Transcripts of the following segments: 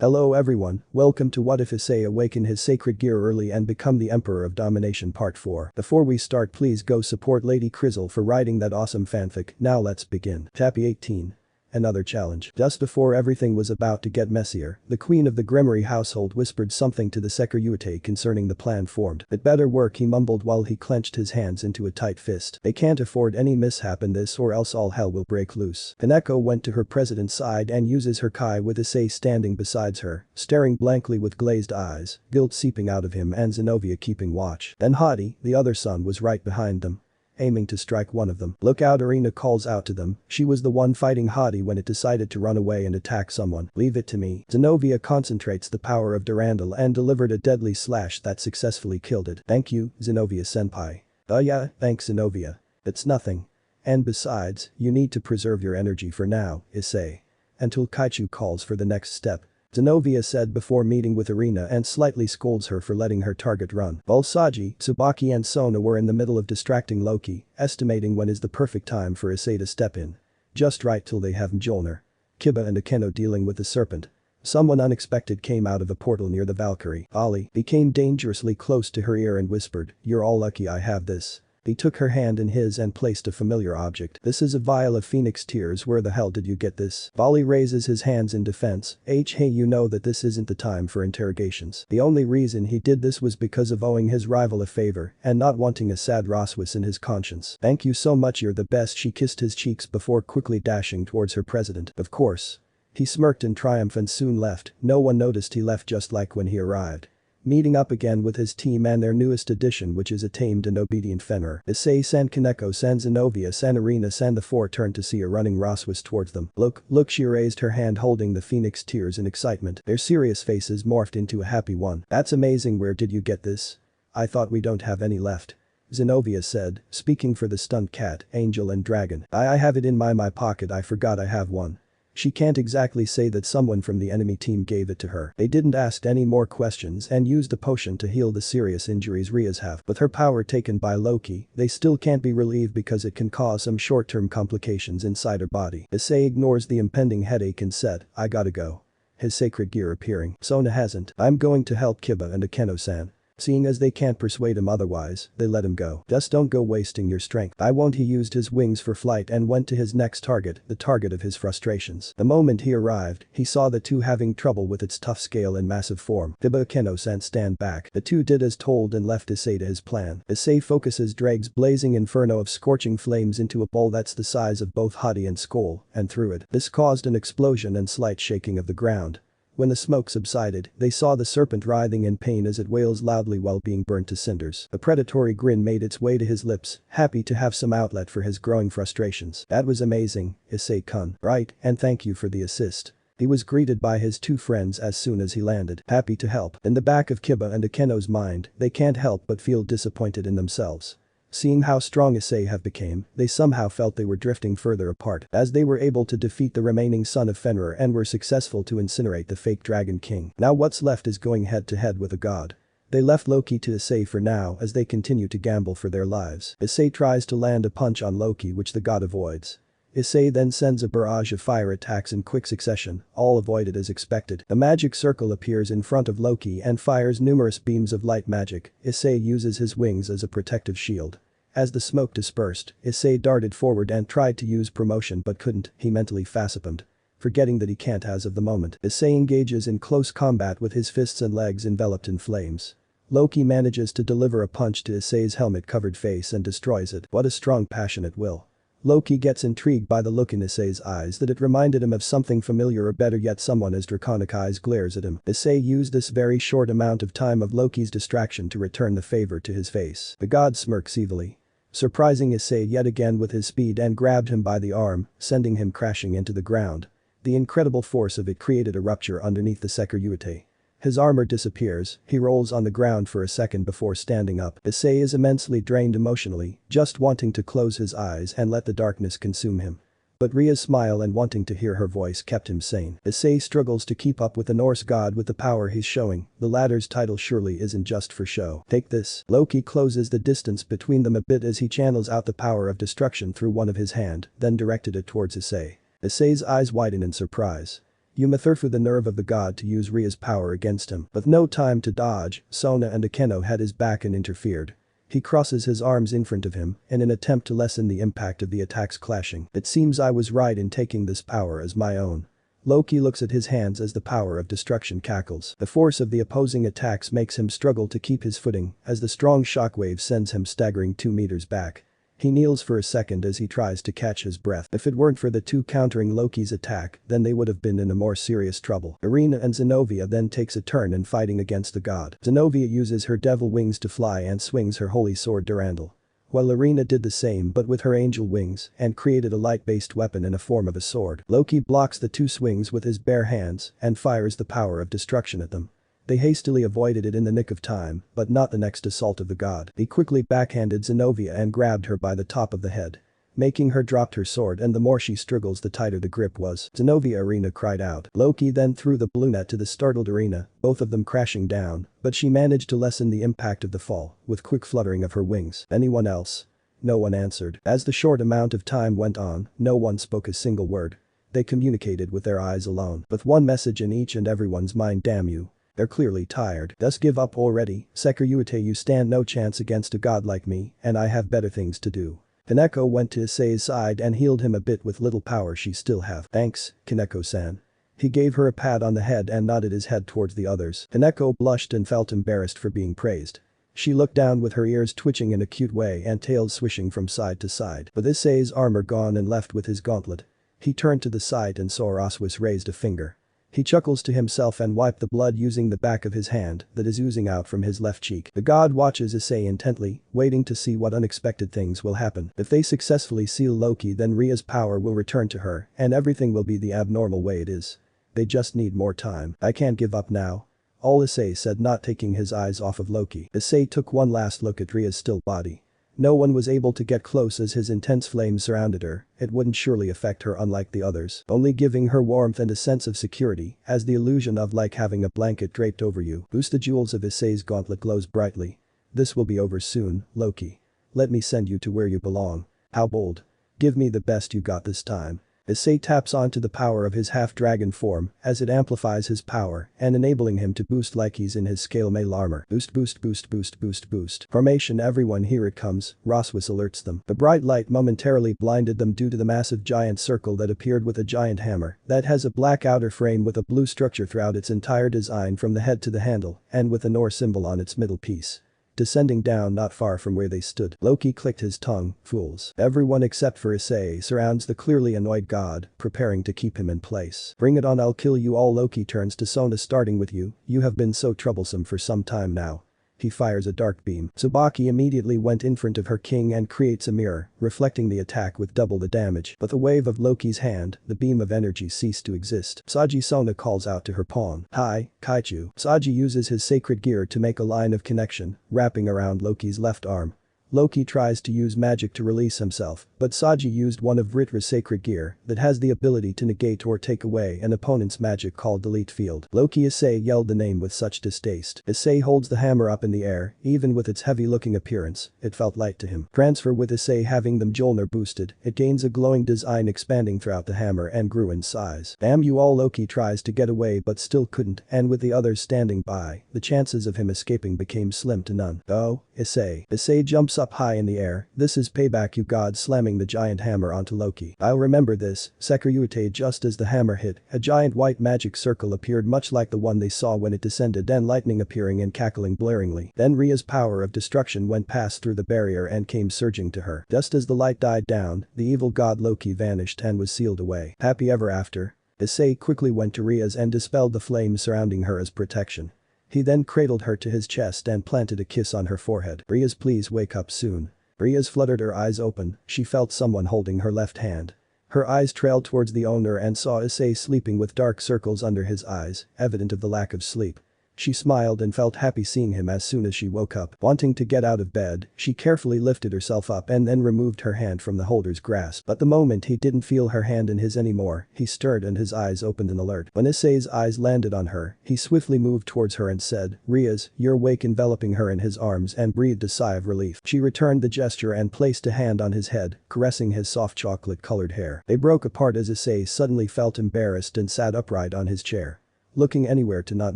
Hello everyone, welcome to What If Issei Awaken his sacred gear early and become the Emperor of Domination Part 4. Before we start, please go support Lady Crizzle for writing that awesome fanfic. Now let's begin. Chapter 18. Another challenge. Just before everything was about to get messier, the queen of the Gremory household whispered something to the Sairaorg concerning the plan formed. "It better work," he mumbled while he clenched his hands into a tight fist. "They can't afford any mishap in this or else all hell will break loose." Kaneko went to her president's side and uses her Kai with Issei standing beside her, staring blankly with glazed eyes, guilt seeping out of him and Zenobia keeping watch. Then Hadi, the other son, was right behind them, aiming to strike one of them. "Look out," Arena calls out to them. She was the one fighting Hadi when it decided to run away and attack someone. "Leave it to me." Zenobia concentrates the power of Durandal and delivered a deadly slash that successfully killed it. "Thank you, Zenobia-senpai." Yeah, thanks Zenobia. It's nothing. And besides, you need to preserve your energy for now, Issei. Until Kaichu calls for the next step. Zenobia said before meeting with Arena and slightly scolds her for letting her target run. Balsaji, Tsubaki and Sona were in the middle of distracting Loki, estimating when is the perfect time for Issei to step in. Just right till they have Mjolnir. Kiba and Akeno dealing with the serpent. Someone unexpected came out of a portal near the Valkyrie. Ali became dangerously close to her ear and whispered, "You're all lucky I have this." He took her hand in his and placed a familiar object. "This is a vial of phoenix tears. Where the hell did you get this?" Bali raises his hands in defense. Hey, you know that this isn't the time for interrogations. The only reason he did this was because of owing his rival a favor and not wanting a sad Roswis in his conscience. "Thank you so much, you're the best." She kissed his cheeks before quickly dashing towards her president. "Of course." He smirked in triumph and soon left. No one noticed he left just like when he arrived. Meeting up again with his team and their newest addition, which is a tamed and obedient Fenrir. Issei-san, Kaneko-san, Zenobia-san, Arena-san, the four turned to see a running Roswis towards them. Look, she raised her hand holding the phoenix tears in excitement. Their serious faces morphed into a happy one. "That's amazing, where did you get this? I thought we don't have any left." Zenobia said, speaking for the stunned cat, angel and dragon. I have it in my pocket, I forgot I have one." She can't exactly say that someone from the enemy team gave it to her. They didn't ask any more questions and used the potion to heal the serious injuries Rias have. With her power taken by Loki, they still can't be relieved because it can cause some short-term complications inside her body. Issei ignores the impending headache and said, "I gotta go." His sacred gear appearing. Sona hasn't. "I'm going to help Kiba and Akeno-san." Seeing as they can't persuade him otherwise, they let him go. "Just don't go wasting your strength." "I won't." He used his wings for flight and went to his next target, the target of his frustrations. The moment he arrived, he saw the two having trouble with its tough scale and massive form. Kiba Akeno-san stand back. The two did as told and left Issei to his plan. Issei focuses Drake's blazing inferno of scorching flames into a bowl that's the size of both Hadi and Skoll, and threw it. This caused an explosion and slight shaking of the ground. When the smoke subsided, they saw the serpent writhing in pain as it wails loudly while being burnt to cinders. A predatory grin made its way to his lips, happy to have some outlet for his growing frustrations. "That was amazing, Issei-kun." "Right, and thank you for the assist." He was greeted by his two friends as soon as he landed. "Happy to help." In the back of Kiba and Akeno's mind, they can't help but feel disappointed in themselves. Seeing how strong Issei have became, they somehow felt they were drifting further apart. As they were able to defeat the remaining son of Fenrir and were successful to incinerate the fake Dragon King. Now what's left is going head to head with a god. They left Loki to Issei for now as they continue to gamble for their lives. Issei tries to land a punch on Loki which the god avoids. Issei then sends a barrage of fire attacks in quick succession, all avoided as expected. A magic circle appears in front of Loki and fires numerous beams of light magic. Issei uses his wings as a protective shield. As the smoke dispersed, Issei darted forward and tried to use promotion but couldn't. He mentally facepalmed, forgetting that he can't as of the moment. Issei engages in close combat with his fists and legs enveloped in flames. Loki manages to deliver a punch to Issei's helmet-covered face and destroys it. What a strong, passionate will. Loki gets intrigued by the look in Issei's eyes that it reminded him of something familiar, or better yet someone as draconic eyes glares at him. Issei used this very short amount of time of Loki's distraction to return the favor to his face. The god smirks evilly, surprising Issei yet again with his speed, and grabbed him by the arm, sending him crashing into the ground. The incredible force of it created a rupture underneath the Sairaorg. His armor disappears, he rolls on the ground for a second before standing up. Issei is immensely drained emotionally, just wanting to close his eyes and let the darkness consume him. But Ria's smile and wanting to hear her voice kept him sane. Issei struggles to keep up with the Norse god with the power he's showing. The latter's title surely isn't just for show. "Take this." Loki closes the distance between them a bit as he channels out the power of destruction through one of his hand, then directed it towards Issei. Issei's eyes widen in surprise. Yumatherfu the nerve of the god to use Ria's power against him. With no time to dodge, Sona and Akeno had his back and interfered. He crosses his arms in front of him in an attempt to lessen the impact of the attacks clashing. It seems I was right in taking this power as my own. Loki looks at his hands as the power of destruction cackles. The force of the opposing attacks makes him struggle to keep his footing as the strong shockwave sends him staggering 2 meters back. He kneels for a second as he tries to catch his breath. If it weren't for the two countering Loki's attack, then they would have been in a more serious trouble. Irina and Zenobia then takes a turn in fighting against the god. Zenobia uses her devil wings to fly and swings her holy sword Durandal. While Irina did the same but with her angel wings and created a light-based weapon in a form of a sword. Loki blocks the two swings with his bare hands and fires the power of destruction at them. They hastily avoided it in the nick of time, but not the next assault of the god. He quickly backhanded Zenobia and grabbed her by the top of the head, making her drop her sword, and the more she struggles the tighter the grip was. Zenobia Irina cried out. Loki then threw the blue net to the startled Irina, both of them crashing down, but she managed to lessen the impact of the fall with quick fluttering of her wings. Anyone else? No one answered. As the short amount of time went on, no one spoke a single word. They communicated with their eyes alone, with one message in each and everyone's mind: damn you. They're clearly tired. Thus give up already, Sairaorg, you stand no chance against a god like me, and I have better things to do. Kaneko went to Issei's side and healed him a bit with little power she still have. Thanks, Kaneko-san. He gave her a pat on the head and nodded his head towards the others. Kaneko blushed and felt embarrassed for being praised. She looked down with her ears twitching in a cute way and tails swishing from side to side. With Issei's armor gone and left with his gauntlet, he turned to the side and saw Roswis raised a finger. He chuckles to himself and wiped the blood using the back of his hand that is oozing out from his left cheek. The god watches Issei intently, waiting to see what unexpected things will happen. If they successfully seal Loki, then Ria's power will return to her and everything will be the abnormal way it is. They just need more time. I can't give up now. All Issei said, not taking his eyes off of Loki. Issei took one last look at Ria's still body. No one was able to get close as his intense flame surrounded her. It wouldn't surely affect her unlike the others, only giving her warmth and a sense of security as the illusion of like having a blanket draped over you. Boost the jewels of Issei's gauntlet glows brightly. This will be over soon, Loki. Let me send you to where you belong. How bold. Give me the best you got this time. Issei taps onto the power of his half-dragon form as it amplifies his power and enabling him to boost like he's in his scale mail armor. Boost, boost, boost, boost, boost, boost. Formation, everyone, here it comes. Roswis alerts them. The bright light momentarily blinded them due to the massive giant circle that appeared with a giant hammer that has a black outer frame with a blue structure throughout its entire design from the head to the handle and with a Norse symbol on its middle piece. Descending down not far from where they stood. Loki clicked his tongue. Fools. Everyone except for Issei surrounds the clearly annoyed god, preparing to keep him in place. Bring it on, I'll kill you all. Loki turns to Sona, starting with you. You have been so troublesome for some time now. He fires a dark beam. Tsubaki immediately went in front of her king and creates a mirror, reflecting the attack with double the damage. But the wave of Loki's hand, the beam of energy ceased to exist. Saji Sona calls out to her pawn. Hi, Kaichu. Saji uses his sacred gear to make a line of connection, wrapping around Loki's left arm. Loki tries to use magic to release himself, but Saji used one of Vritra's sacred gear that has the ability to negate or take away an opponent's magic called Delete Field. Loki Issei yelled the name with such distaste. Issei holds the hammer up in the air, even with its heavy-looking appearance, it felt light to him. Transfer with Issei having the Mjolnir boosted, it gains a glowing design expanding throughout the hammer and grew in size. Damn you all. Loki tries to get away but still couldn't, and with the others standing by, the chances of him escaping became slim to none. Oh, Issei. Issei jumps up high in the air. This is payback, you god, slamming the giant hammer onto Loki. I'll remember this. Sairaorg. Just as the hammer hit, a giant white magic circle appeared much like the one they saw when it descended, and lightning appearing and cackling blaringly. Then Ria's power of destruction went past through the barrier and came surging to her. Just as the light died down, the evil god Loki vanished and was sealed away. Happy ever after. Issei quickly went to Ria's and dispelled the flames surrounding her as protection. He then cradled her to his chest and planted a kiss on her forehead. Ria's, please wake up soon. Ria's fluttered her eyes open. She felt someone holding her left hand. Her eyes trailed towards the owner and saw Issei sleeping with dark circles under his eyes, evident of the lack of sleep. She smiled and felt happy seeing him as soon as she woke up. Wanting to get out of bed, she carefully lifted herself up and then removed her hand from the holder's grasp. But the moment he didn't feel her hand in his anymore, he stirred and his eyes opened in alert. When Issei's eyes landed on her, he swiftly moved towards her and said, "Riaz, you're awake," enveloping her in his arms and breathed a sigh of relief. She returned the gesture and placed a hand on his head, caressing his soft chocolate-colored hair. They broke apart as Issei suddenly felt embarrassed and sat upright on his chair, looking anywhere to not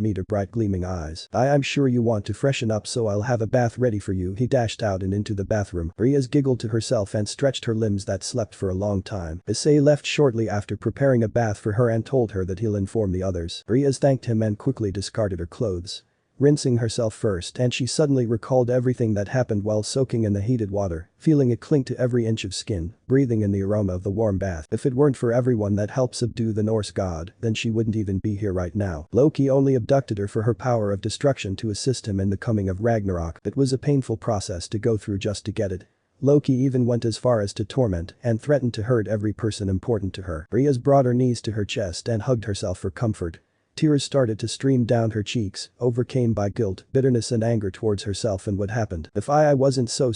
meet her bright gleaming eyes. I'm sure you want to freshen up, so I'll have a bath ready for you." He dashed out and into the bathroom. Riaz giggled to herself and stretched her limbs that slept for a long time. Issei left shortly after preparing a bath for her and told her that he'll inform the others. Riaz thanked him and quickly discarded her clothes, rinsing herself first, and she suddenly recalled everything that happened while soaking in the heated water, feeling it cling to every inch of skin, breathing in the aroma of the warm bath. If it weren't for everyone that helped subdue the Norse god, then she wouldn't even be here right now. Loki only abducted her for her power of destruction to assist him in the coming of Ragnarok. It was a painful process to go through just to get it. Loki even went as far as to torment and threatened to hurt every person important to her. Riaz brought her knees to her chest and hugged herself for comfort. Tears started to stream down her cheeks, overcame by guilt, bitterness and anger towards herself and what happened. If I wasn't so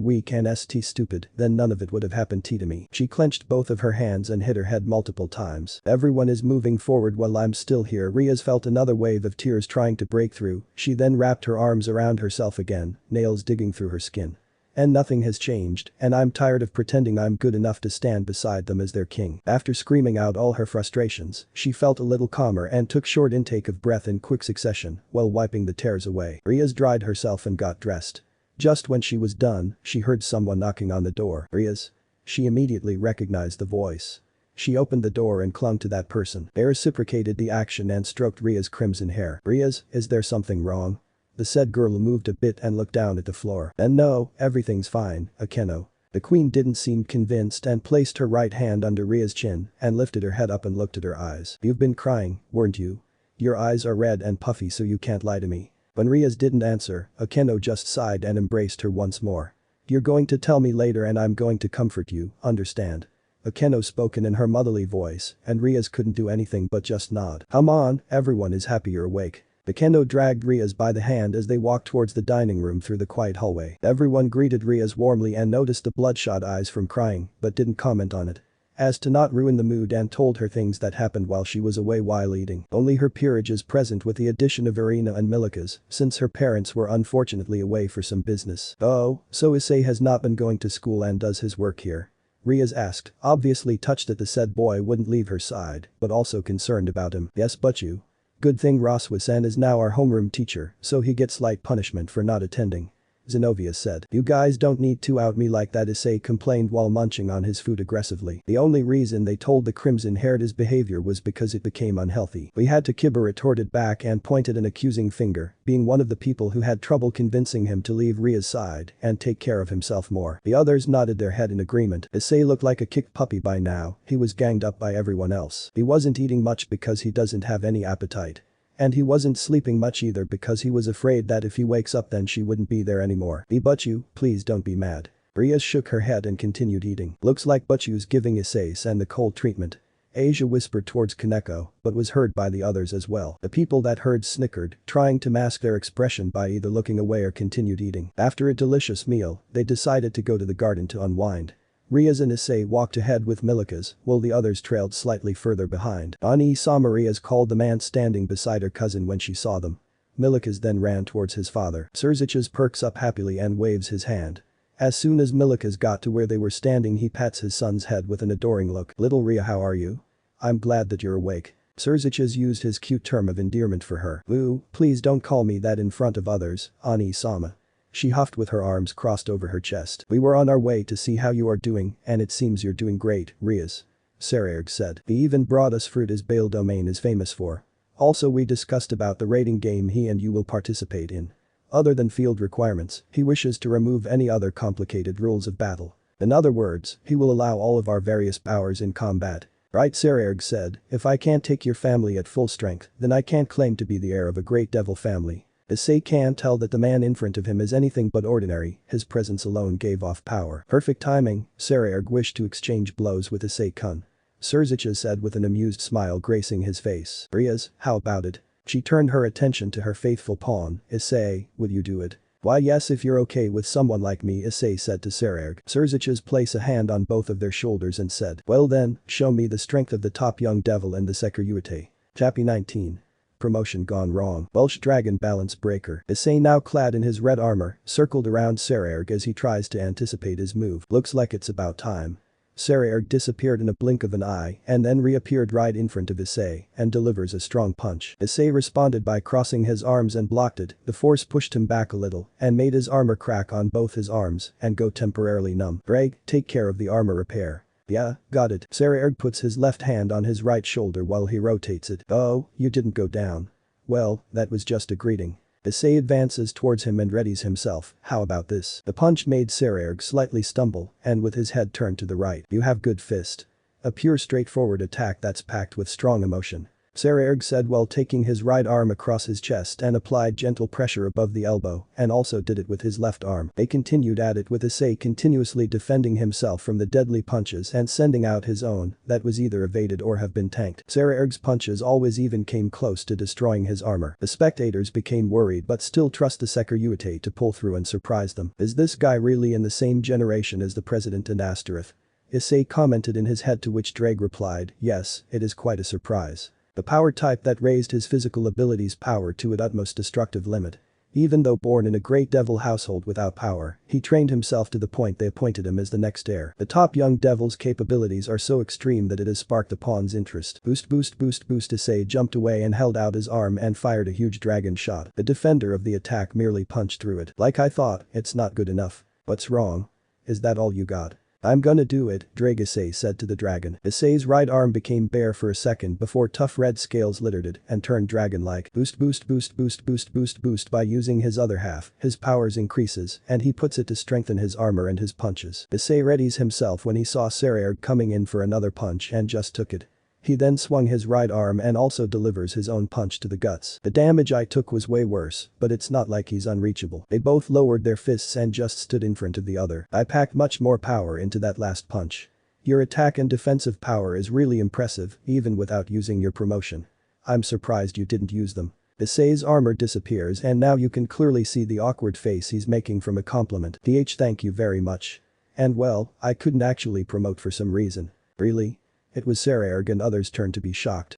weak and stupid, then none of it would have happened to me. She clenched both of her hands and hit her head multiple times. Everyone is moving forward while I'm still here. Riaz felt another wave of tears trying to break through. She then wrapped her arms around herself again, nails digging through her skin. And nothing has changed, and I'm tired of pretending I'm good enough to stand beside them as their king. After screaming out all her frustrations, she felt a little calmer and took short intake of breath in quick succession while wiping the tears away. Riaz dried herself and got dressed. Just when she was done, she heard someone knocking on the door. "Riaz?" She immediately recognized the voice. She opened the door and clung to that person. They reciprocated the action and stroked Riaz's crimson hair. "Riaz, is there something wrong?" The said girl moved a bit and looked down at the floor. "And no, everything's fine, Akeno." The queen didn't seem convinced and placed her right hand under Riaz's chin and lifted her head up and looked at her eyes. "You've been crying, weren't you? Your eyes are red and puffy, so you can't lie to me." When Riaz didn't answer, Akeno just sighed and embraced her once more. "You're going to tell me later and I'm going to comfort you, understand?" Akeno spoken in her motherly voice, and Riaz couldn't do anything but just nod. "Come on, everyone is happy you're awake." Akeno dragged Riaz by the hand as they walked towards the dining room through the quiet hallway. Everyone greeted Riaz warmly and noticed the bloodshot eyes from crying, but didn't comment on it, as to not ruin the mood, and told her things that happened while she was away while eating. Only her peerage is present with the addition of Irina and Milika's, since her parents were unfortunately away for some business. "Oh, so Issei has not been going to school and does his work here?" Riaz asked, obviously touched that the said boy wouldn't leave her side, but also concerned about him. "Yes, but you. Good thing Roswasan is now our homeroom teacher, so he gets light punishment for not attending," Zenobia said. "You guys don't need to out me like that," Issei complained while munching on his food aggressively. "The only reason they told the crimson-haired his behavior was because it became unhealthy. We had to." Kibba retorted back and pointed an accusing finger, being one of the people who had trouble convincing him to leave Riaz's side and take care of himself more. The others nodded their head in agreement. Issei looked like a kicked puppy by now. He was ganged up by everyone else. He wasn't eating much because he doesn't have any appetite. And he wasn't sleeping much either because he was afraid that if he wakes up then she wouldn't be there anymore. "Butchu, please don't be mad." Riaz shook her head and continued eating. "Looks like Butchu's giving Issei the cold treatment." Asia whispered towards Kaneko, but was heard by the others as well. The people that heard snickered, trying to mask their expression by either looking away or continued eating. After a delicious meal, they decided to go to the garden to unwind. Riaz and Issei walked ahead with Milika's, while the others trailed slightly further behind. Ani-sama, Riaz called the man standing beside her cousin when she saw them. Milika's then ran towards his father. Serzich's perks up happily and waves his hand. As soon as Milika's got to where they were standing, he pats his son's head with an adoring look. "Little Ria, how are you? I'm glad that you're awake." Serzich's used his cute term of endearment for her. "Ooh, please don't call me that in front of others, Ani-sama." She huffed with her arms crossed over her chest. "We were on our way to see how you are doing, and it seems you're doing great, Riaz," Sairaorg said. "He even brought us fruit as Bale Domain is famous for. Also, we discussed about the raiding game he and you will participate in. Other than field requirements, he wishes to remove any other complicated rules of battle. In other words, he will allow all of our various powers in combat." "Right," Sairaorg said. "If I can't take your family at full strength, then I can't claim to be the heir of a great devil family." Issei can't tell that the man in front of him is anything but ordinary, his presence alone gave off power. "Perfect timing." Sairaorg wished to exchange blows with Issei-kun. Serzicha said with an amused smile gracing his face. "Riaz, how about it? She turned her attention to her faithful pawn, Issei, will you do it? Why yes if you're okay with someone like me, Issei said to Sairaorg. Sairaorg placed a hand on both of their shoulders and said, well then, show me the strength of the top young devil and the Sairaorg. Chapter 19. Promotion gone wrong. Welsh Dragon Balance Breaker. Issei, now clad in his red armor, circled around Sairaorg as he tries to anticipate his move. Looks like it's about time. Sairaorg disappeared in a blink of an eye and then reappeared right in front of Issei and delivers a strong punch. Issei responded by crossing his arms and blocked it. The force pushed him back a little and made his armor crack on both his arms and go temporarily numb. Greg, take care of the armor repair. Yeah, got it. Sairaorg puts his left hand on his right shoulder while he rotates it. Oh, you didn't go down. Well, that was just a greeting. Issei advances towards him and readies himself. How about this? The punch made Sairaorg slightly stumble and with his head turned to the right. You have good fist. A pure straightforward attack that's packed with strong emotion. Sairaorg said while taking his right arm across his chest and applied gentle pressure above the elbow and also did it with his left arm. They continued at it with Issei continuously defending himself from the deadly punches and sending out his own that was either evaded or have been tanked. Sairaorg's punches always even came close to destroying his armor. The spectators became worried but still trust the Sairaorg to pull through and surprise them. Is this guy really in the same generation as the president and Asterith? Issei commented in his head, to which Drake replied, yes, it is quite a surprise. The power type that raised his physical abilities power to its utmost destructive limit. Even though born in a great devil household without power, he trained himself to the point they appointed him as the next heir. The top young devil's capabilities are so extreme that it has sparked the pawn's interest. Boost boost boost boost. Issei jumped away and held out his arm and fired a huge dragon shot. The defender of the attack merely punched through it. Like I thought, it's not good enough. What's wrong? Is that all you got? I'm gonna do it, Issei said to the dragon. Issei's right arm became bare for a second before tough red scales littered it and turned dragon-like. Boost boost boost boost boost boost boost. By using his other half, his powers increases and he puts it to strengthen his armor and his punches. Issei readies himself when he saw Sairaorg coming in for another punch and just took it. He then swung his right arm and also delivers his own punch to the guts. The damage I took was way worse, but it's not like he's unreachable. They both lowered their fists and just stood in front of the other. I packed much more power into that last punch. Your attack and defensive power is really impressive, even without using your promotion. I'm surprised you didn't use them. Issei's armor disappears and now you can clearly see the awkward face he's making from a compliment. Thank you very much. And well, I couldn't actually promote for some reason. Really? It was Sairaorg and others turned to be shocked.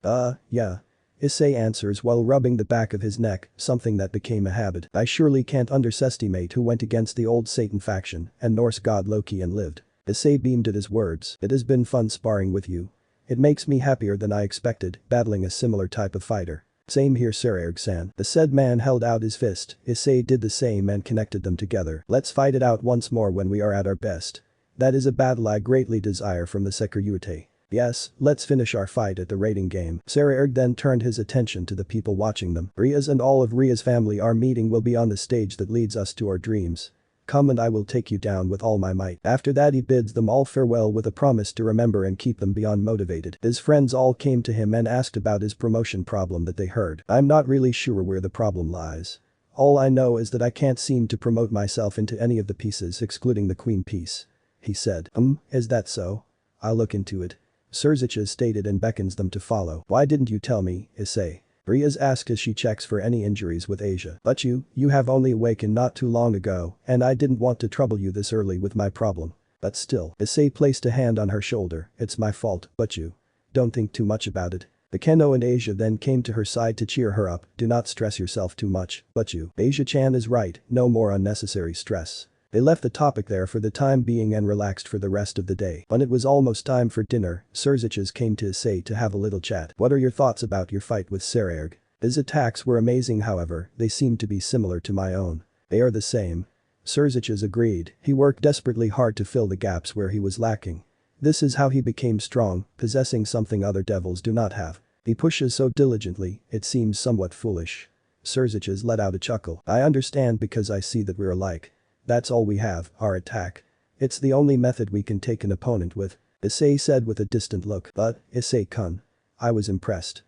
Yeah. Issei answers while rubbing the back of his neck, something that became a habit. I surely can't underestimate who went against the old Satan faction and Norse god Loki and lived. Issei beamed at his words. It has been fun sparring with you. It makes me happier than I expected, battling a similar type of fighter. Same here, Sairaorg-san. The said man held out his fist. Issei did the same and connected them together. Let's fight it out once more when we are at our best. That is a battle I greatly desire from the Sairaorg. Yes, let's finish our fight at the rating game. Sairaorg then turned his attention to the people watching them. Ria's and all of Ria's family, our meeting will be on the stage that leads us to our dreams. Come and I will take you down with all my might. After that he bids them all farewell with a promise to remember and keep them beyond motivated. His friends all came to him and asked about his promotion problem that they heard. I'm not really sure where the problem lies. All I know is that I can't seem to promote myself into any of the pieces excluding the queen piece. He said. Is that so? I'll look into it. Sairaorg stated and beckons them to follow. Why didn't you tell me, Issei? Ria's asked as she checks for any injuries with Asia. But you have only awakened not too long ago and I didn't want to trouble you this early with my problem. But still, Issei placed a hand on her shoulder. It's my fault, but you don't think too much about it. The Keno and Asia then came to her side to cheer her up. Do not stress yourself too much, but you. Asia-chan is right, no more unnecessary stress. They left the topic there for the time being and relaxed for the rest of the day. When it was almost time for dinner, Sairaorg came to Issei to have a little chat. What are your thoughts about your fight with Sairaorg? His attacks were amazing, however, they seemed to be similar to my own. They are the same. Sairaorg agreed. He worked desperately hard to fill the gaps where he was lacking. This is how he became strong, possessing something other devils do not have. He pushes so diligently, it seems somewhat foolish. Sairaorg let out a chuckle. I understand because I see that we're alike. That's all we have, our attack. It's the only method we can take an opponent with, Issei said with a distant look. But, Issei-kun. I was impressed.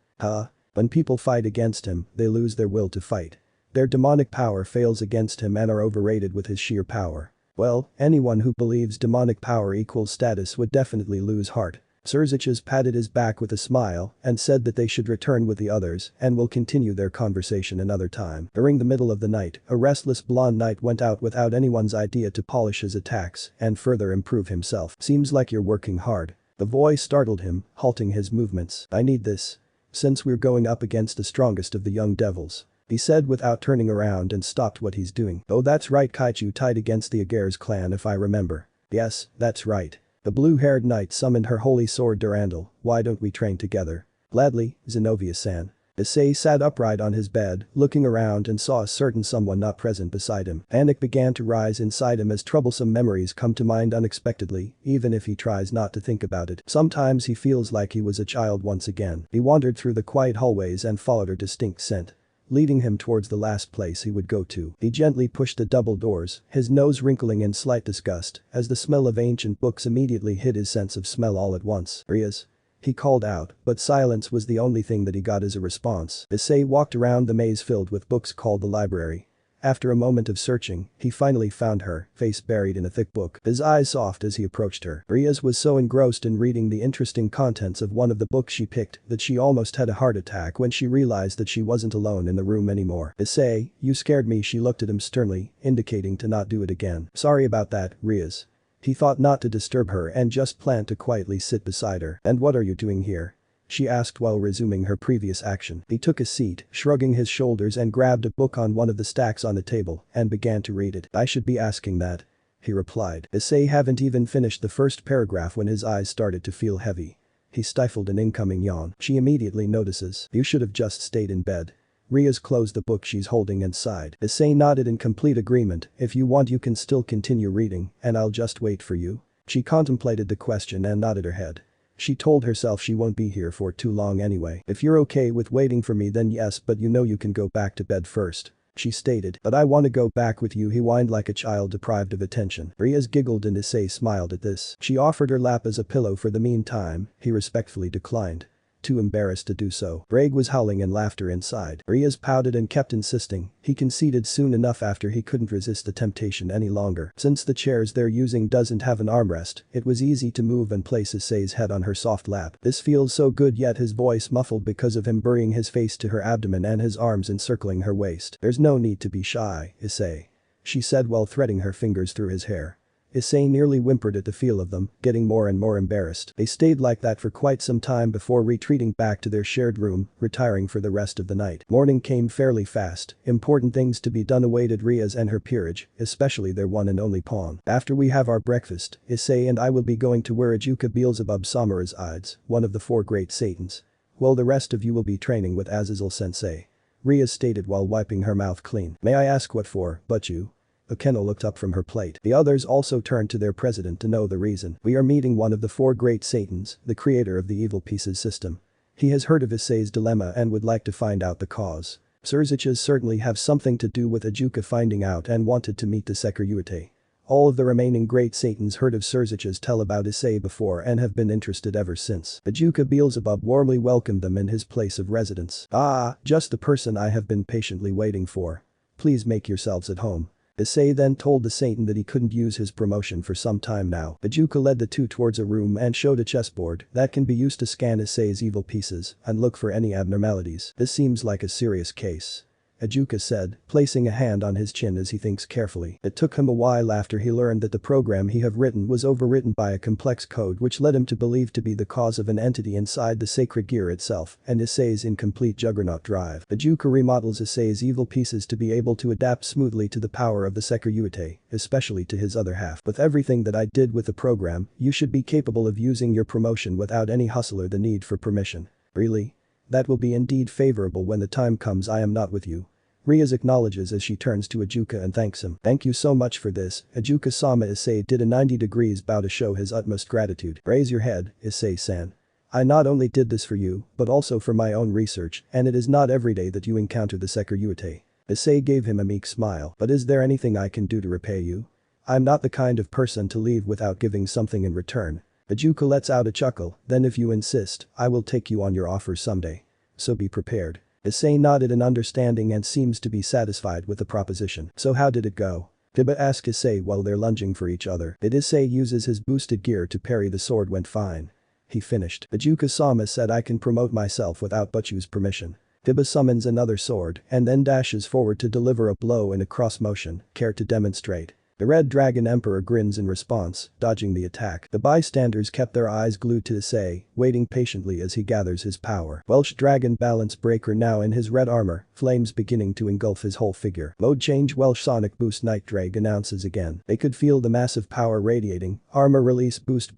When people fight against him, they lose their will to fight. Their demonic power fails against him and are overrated with his sheer power. Well, anyone who believes demonic power equals status would definitely lose heart. Surziches patted his back with a smile and said that they should return with the others and will continue their conversation another time. During the middle of the night, a restless blonde knight went out without anyone's idea to polish his attacks and further improve himself. Seems like you're working hard. The voice startled him, halting his movements. I need this. Since we're going up against the strongest of the young devils. He said without turning around and stopped what he's doing. Oh, that's right, Kaichu tied against the Agar's clan if I remember. Yes, that's right. The blue-haired knight summoned her holy sword Durandal. Why don't we train together? Gladly, Zenobia-san. Issei sat upright on his bed, looking around and saw a certain someone not present beside him. Panic began to rise inside him as troublesome memories come to mind unexpectedly, even if he tries not to think about it. Sometimes he feels like he was a child once again. He wandered through the quiet hallways and followed her distinct scent, leading him towards the last place he would go to. He gently pushed the double doors, his nose wrinkling in slight disgust, as the smell of ancient books immediately hid his sense of smell all at once. Rias. He called out, but silence was the only thing that he got as a response. Issei walked around the maze filled with books called the library. After a moment of searching, he finally found her, face buried in a thick book. His eyes soft as he approached her. Rias was so engrossed in reading the interesting contents of one of the books she picked that she almost had a heart attack when she realized that she wasn't alone in the room anymore. Issei, you scared me. She looked at him sternly, indicating to not do it again. Sorry about that, Rias. He thought not to disturb her and just planned to quietly sit beside her. And what are you doing here? She asked while resuming her previous action. He took a seat, shrugging his shoulders and grabbed a book on one of the stacks on the table and began to read it. I should be asking that. He replied. Issei hadn't even finished the first paragraph when his eyes started to feel heavy. He stifled an incoming yawn. She immediately notices. You should have just stayed in bed. Rias closed the book she's holding and sighed. Issei nodded in complete agreement. If you want you can still continue reading and I'll just wait for you. She contemplated the question and nodded her head. She told herself she won't be here for too long anyway. If you're okay with waiting for me then yes, but you know you can go back to bed first. She stated. But I want to go back with you, he whined like a child deprived of attention. Rias giggled and Issei smiled at this. She offered her lap as a pillow for the meantime. He respectfully declined. Too embarrassed to do so. Brague was howling in laughter inside. Rias pouted and kept insisting. He conceded soon enough after he couldn't resist the temptation any longer. Since the chairs they're using doesn't have an armrest, it was easy to move and place Issei's head on her soft lap. This feels so good, yet his voice muffled because of him burying his face to her abdomen and his arms encircling her waist. There's no need to be shy, Issei. She said while threading her fingers through his hair. Issei nearly whimpered at the feel of them, getting more and more embarrassed. They stayed like that for quite some time before retreating back to their shared room, retiring for the rest of the night. Morning came fairly fast. Important things to be done awaited Rias and her peerage, especially their one and only pawn. After we have our breakfast, Issei and I will be going to where Ajuka Beelzebub Samura's Ides, one of the 4 great Satans. Well, the rest of you will be training with Azazel-sensei. Rias stated while wiping her mouth clean. May I ask what for, but you? Akeno looked up from her plate. The others also turned to their president to know the reason. We are meeting one of the 4 great Satans, the creator of the evil pieces system. He has heard of Issei's dilemma and would like to find out the cause. Surziches certainly have something to do with Ajuka finding out and wanted to meet the Sairaorg. All of the remaining great Satans heard of Surziches tell about Issei before and have been interested ever since. Ajuka Beelzebub warmly welcomed them in his place of residence. Ah, just the person I have been patiently waiting for. Please make yourselves at home. Issei then told the Satan that he couldn't use his promotion for some time now. Ajuka led the two towards a room and showed a chessboard that can be used to scan Issei's evil pieces and look for any abnormalities. This seems like a serious case. Ajuka said, placing a hand on his chin as he thinks carefully. It took him a while after he learned that the program he have written was overwritten by a complex code which led him to believe to be the cause of an entity inside the sacred gear itself and Issei's incomplete juggernaut drive. Ajuka remodels Issei's evil pieces to be able to adapt smoothly to the power of the Sairaorg, especially to his other half. With everything that I did with the program, you should be capable of using your promotion without any hustle or the need for permission. Really? That will be indeed favorable when the time comes I am not with you. Rias acknowledges as she turns to Ajuka and thanks him. Thank you so much for this. Ajuka-sama. Issei did a 90 degrees bow to show his utmost gratitude. Raise your head, Issei-san. I not only did this for you, but also for my own research, and it is not every day that you encounter the Sairaorg. Issei gave him a meek smile. But is there anything I can do to repay you? I'm not the kind of person to leave without giving something in return. Ajuka lets out a chuckle, then if you insist, I will take you on your offer someday. So be prepared. Issei nodded in understanding and seems to be satisfied with the proposition. So how did it go? Biba asked Issei while they're lunging for each other. Did Issei uses his boosted gear to parry the sword? Went fine. he finished. The Juka-sama said I can promote myself without Butchu's permission. Hiba summons another sword and then dashes forward to deliver a blow in a cross motion, care to demonstrate. The Red Dragon Emperor grins in response, dodging the attack. The bystanders kept their eyes glued to Issei, waiting patiently as he gathers his power. Welsh Dragon Balance Breaker now in his red armor, flames beginning to engulf his whole figure. Mode change Welsh Sonic Boost Night Drag announces again. They could feel the massive power radiating, armor release boost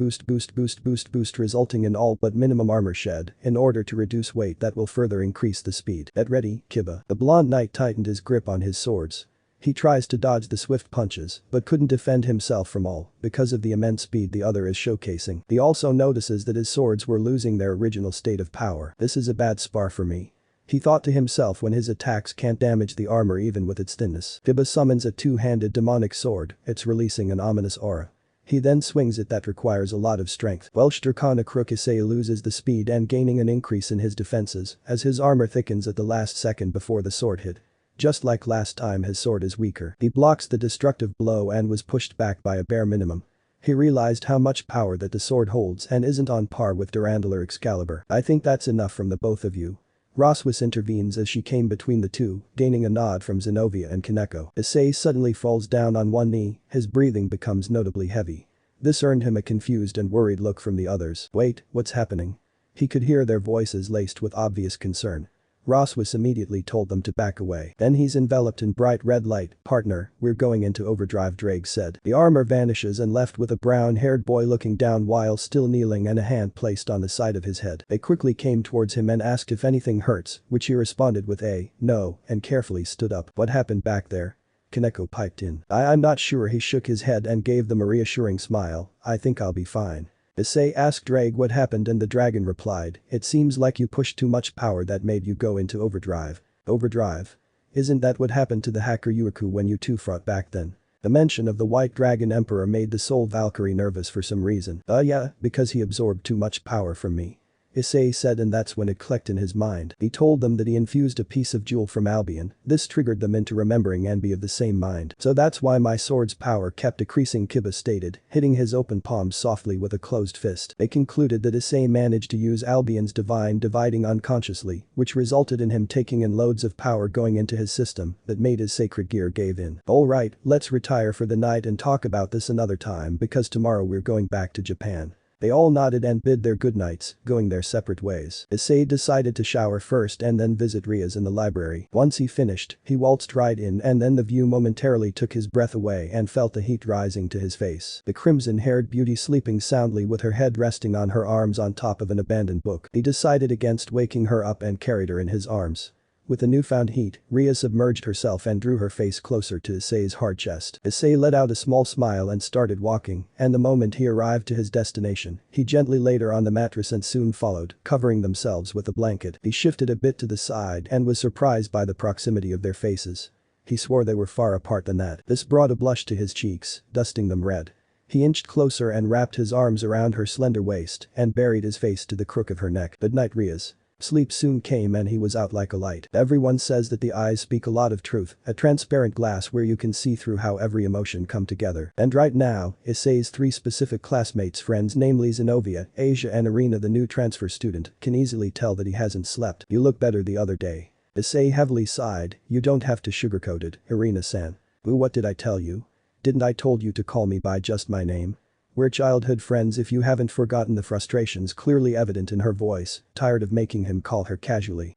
resulting in all but minimum armor shed in order to reduce weight that will further increase the speed. Get ready, Kiba. The blonde knight tightened his grip on his swords. He tries to dodge the swift punches, but couldn't defend himself from all, because of the immense speed the other is showcasing. He also notices that his swords were losing their original state of power. This is a bad spar for me. He thought to himself when his attacks can't damage the armor even with its thinness. Kiba summons a two-handed demonic sword, it's releasing an ominous aura. He then swings it that requires a lot of strength. Welsh Draconic Rook Issei loses the speed and gaining an increase in his defenses, as his armor thickens at the last second before the sword hit. Just like last time his sword is weaker. He blocks the destructive blow and was pushed back by a bare minimum. He realized how much power that the sword holds and isn't on par with Durandal Excalibur. I think that's enough from the both of you. Roswis intervenes as she came between the two, gaining a nod from Zenobia and Kaneko. Issei suddenly falls down on one knee, his breathing becomes notably heavy. This earned him a confused and worried look from the others. Wait, what's happening? He could hear their voices laced with obvious concern. Roswis immediately told them to back away. Then he's enveloped in bright red light. Partner, we're going into overdrive, Drake said. The armor vanishes and left with a brown-haired boy looking down while still kneeling and a hand placed on the side of his head. They quickly came towards him and asked if anything hurts, which he responded with a no and carefully stood up. What happened back there? Kaneko piped in. I'm not sure. He shook his head and gave them a reassuring smile. I think I'll be fine. Issei asked Drake what happened and the dragon replied, it seems like you pushed too much power that made you go into overdrive. Overdrive? Isn't that what happened to the hacker Yuiku when you two fought back then? The mention of the White Dragon Emperor made the Soul Valkyrie nervous for some reason. Yeah, because he absorbed too much power from me. Issei said, and that's when it clicked in his mind. He told them that he infused a piece of jewel from Albion. This triggered them into remembering and be of the same mind. So that's why my sword's power kept decreasing, Kiba stated, hitting his open palms softly with a closed fist. They concluded that Issei managed to use Albion's divine dividing unconsciously, which resulted in him taking in loads of power going into his system that made his sacred gear gave in. Alright, let's retire for the night and talk about this another time because tomorrow we're going back to Japan. They all nodded and bid their goodnights, going their separate ways. Issei decided to shower first and then visit Ria's in the library. Once he finished, he waltzed right in and then the view momentarily took his breath away and felt the heat rising to his face. The crimson-haired beauty sleeping soundly with her head resting on her arms on top of an abandoned book. He decided against waking her up and carried her in his arms. With the newfound heat, Ria submerged herself and drew her face closer to Issei's hard chest. Issei let out a small smile and started walking, and the moment he arrived to his destination, he gently laid her on the mattress and soon followed, covering themselves with a blanket. He shifted a bit to the side and was surprised by the proximity of their faces. He swore they were far apart than that. This brought a blush to his cheeks, dusting them red. He inched closer and wrapped his arms around her slender waist and buried his face to the crook of her neck. Good night, Rias. Sleep soon came and he was out like a light. Everyone says that the eyes speak a lot of truth, a transparent glass where you can see through how every emotion come together. And right now, Issei's three specific classmates friends namely Zenobia, Asia and Irina the new transfer student, can easily tell that he hasn't slept. You look better the other day. Issei heavily sighed, you don't have to sugarcoat it, Irina-san. Ooh, what did I tell you? Didn't I told you to call me by just my name? We're childhood friends if you haven't forgotten. The frustrations clearly evident in her voice, tired of making him call her casually.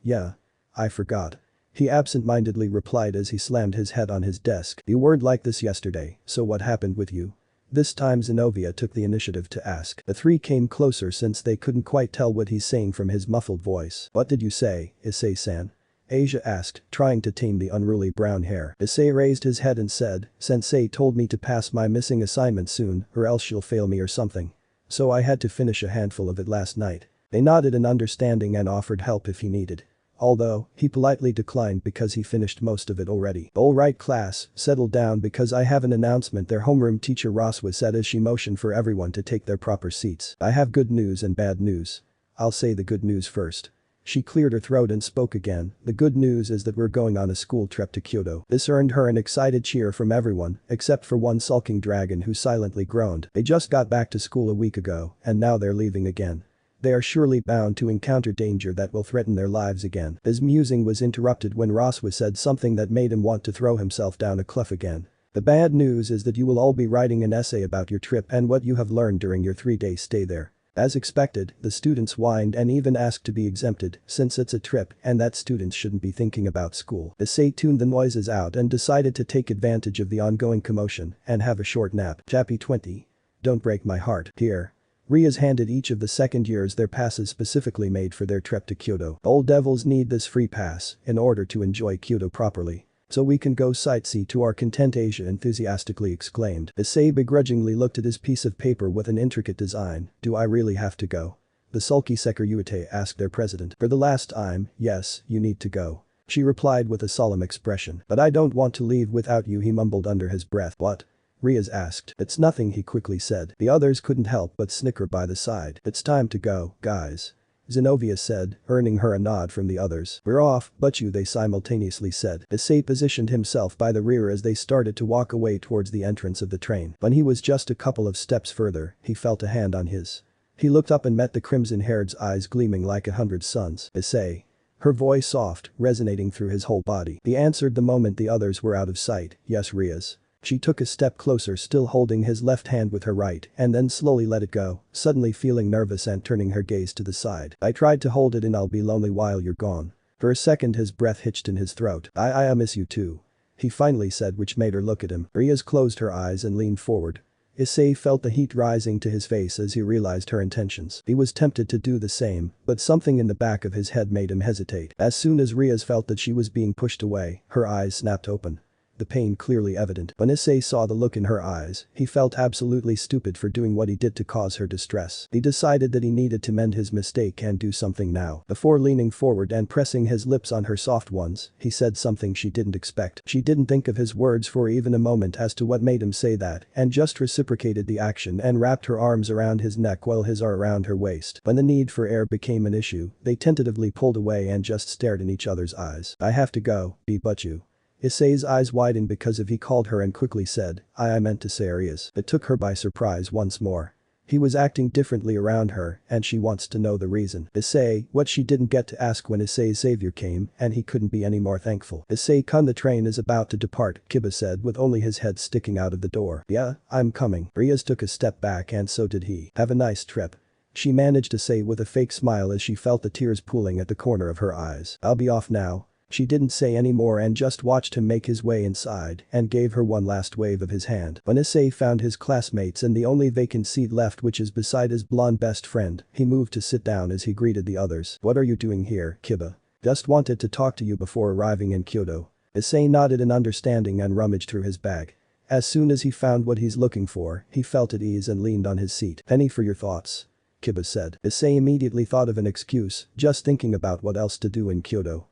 Yeah. I forgot. He absent-mindedly replied as he slammed his head on his desk. You weren't like this yesterday, so what happened with you? This time Zenobia took the initiative to ask. The three came closer since they couldn't quite tell what he's saying from his muffled voice. What did you say, Issei-san? Asia asked, trying to tame the unruly brown hair. Issei raised his head and said, Sensei told me to pass my missing assignment soon or else she'll fail me or something. So I had to finish a handful of it last night. They nodded in understanding and offered help if he needed. Although, he politely declined because he finished most of it already. Alright class, settle down because I have an announcement. Their homeroom teacher Roswa said as she motioned for everyone to take their proper seats. I have good news and bad news. I'll say the good news first. She cleared her throat and spoke again, "The good news is that we're going on a school trip to Kyoto." This earned her an excited cheer from everyone, except for one sulking dragon who silently groaned. They just got back to school a week ago, and now they're leaving again. They are surely bound to encounter danger that will threaten their lives again. His musing was interrupted when Roswa said something that made him want to throw himself down a cliff again. "The bad news is that you will all be writing an essay about your trip and what you have learned during your 3-day stay there." As expected, the students whined and even asked to be exempted, since it's a trip and that students shouldn't be thinking about school. Issei tuned the noises out and decided to take advantage of the ongoing commotion and have a short nap. Chapter 20. Don't break my heart. Here. Ria's handed each of the second years their passes specifically made for their trip to Kyoto. Old devils need this free pass in order to enjoy Kyoto properly. "So we can go sightsee to our content," Asia enthusiastically exclaimed. Issei begrudgingly looked at his piece of paper with an intricate design. "Do I really have to go?" The sulky Sairaorg asked their president. "For the last time, yes, you need to go." She replied with a solemn expression. "But I don't want to leave without you," he mumbled under his breath. "What?" Riaz asked. "It's nothing," he quickly said. The others couldn't help but snicker by the side. "It's time to go, guys," Zenobia said, earning her a nod from the others. "We're off, but you," they simultaneously said. Issei positioned himself by the rear as they started to walk away towards the entrance of the train. When he was just a couple of steps further, he felt a hand on his. He looked up and met the crimson-haired's eyes gleaming like 100 suns. "Issei." Her voice soft, resonating through his whole body. He answered the moment the others were out of sight. "Yes, Riaz." She took a step closer, still holding his left hand with her right, and then slowly let it go, suddenly feeling nervous and turning her gaze to the side. "I tried to hold it in. I'll be lonely while you're gone." For a second his breath hitched in his throat. I miss you too," he finally said, which made her look at him. Riaz closed her eyes and leaned forward. Issei felt the heat rising to his face as he realized her intentions. He was tempted to do the same, but something in the back of his head made him hesitate. As soon as Riaz felt that she was being pushed away, her eyes snapped open. The pain clearly evident. When Issei saw the look in her eyes, he felt absolutely stupid for doing what he did to cause her distress. He decided that he needed to mend his mistake and do something now. Before leaning forward and pressing his lips on her soft ones, he said something she didn't expect. She didn't think of his words for even a moment as to what made him say that, and just reciprocated the action and wrapped her arms around his neck while his are around her waist. When the need for air became an issue, they tentatively pulled away and just stared in each other's eyes. "I have to go, but you." Issei's eyes widened because of he called her and quickly said, I meant to say Arias." It took her by surprise once more. He was acting differently around her, and she wants to know the reason. Issei, what she didn't get to ask when Issei's savior came, and he couldn't be any more thankful. "Issei-kun, the train is about to depart," Kiba said with only his head sticking out of the door. "Yeah, I'm coming." Riaz took a step back and so did he. "Have a nice trip," she managed to say with a fake smile as she felt the tears pooling at the corner of her eyes. "I'll be off now." She didn't say any more and just watched him make his way inside and gave her one last wave of his hand. When Issei found his classmates and the only vacant seat left, which is beside his blonde best friend, he moved to sit down as he greeted the others. "What are you doing here, Kiba?" "Just wanted to talk to you before arriving in Kyoto." Issei nodded in understanding and rummaged through his bag. As soon as he found what he's looking for, he felt at ease and leaned on his seat. "Penny for your thoughts," Kiba said. Issei immediately thought of an excuse, just thinking about what else to do in Kyoto.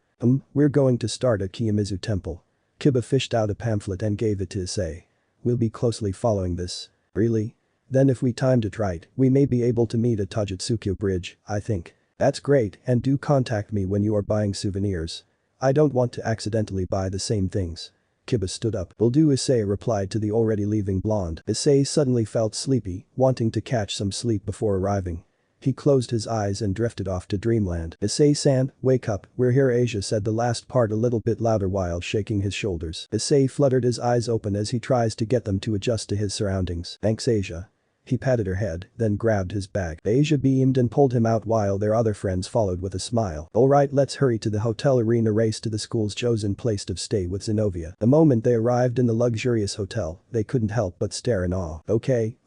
We're going to start at Kiyomizu Temple." Kiba fished out a pamphlet and gave it to Issei. "We'll be closely following this." "Really? Then if we timed it right, we may be able to meet at Tajitsukyo Bridge, I think." "That's great, and do contact me when you are buying souvenirs. I don't want to accidentally buy the same things." Kiba stood up. "Will do," Issei replied to the already leaving blonde. Issei suddenly felt sleepy, wanting to catch some sleep before arriving. He closed his eyes and drifted off to dreamland. "Issei-san, wake up, we're here," Asia said the last part a little bit louder while shaking his shoulders. Issei fluttered his eyes open as he tries to get them to adjust to his surroundings. "Thanks, Asia." He patted her head, then grabbed his bag. Asia beamed and pulled him out while their other friends followed with a smile. "Alright, let's hurry to the hotel." Arena raced to the school's chosen place of stay with Zenobia. The moment they arrived in the luxurious hotel, they couldn't help but stare in awe. Okay.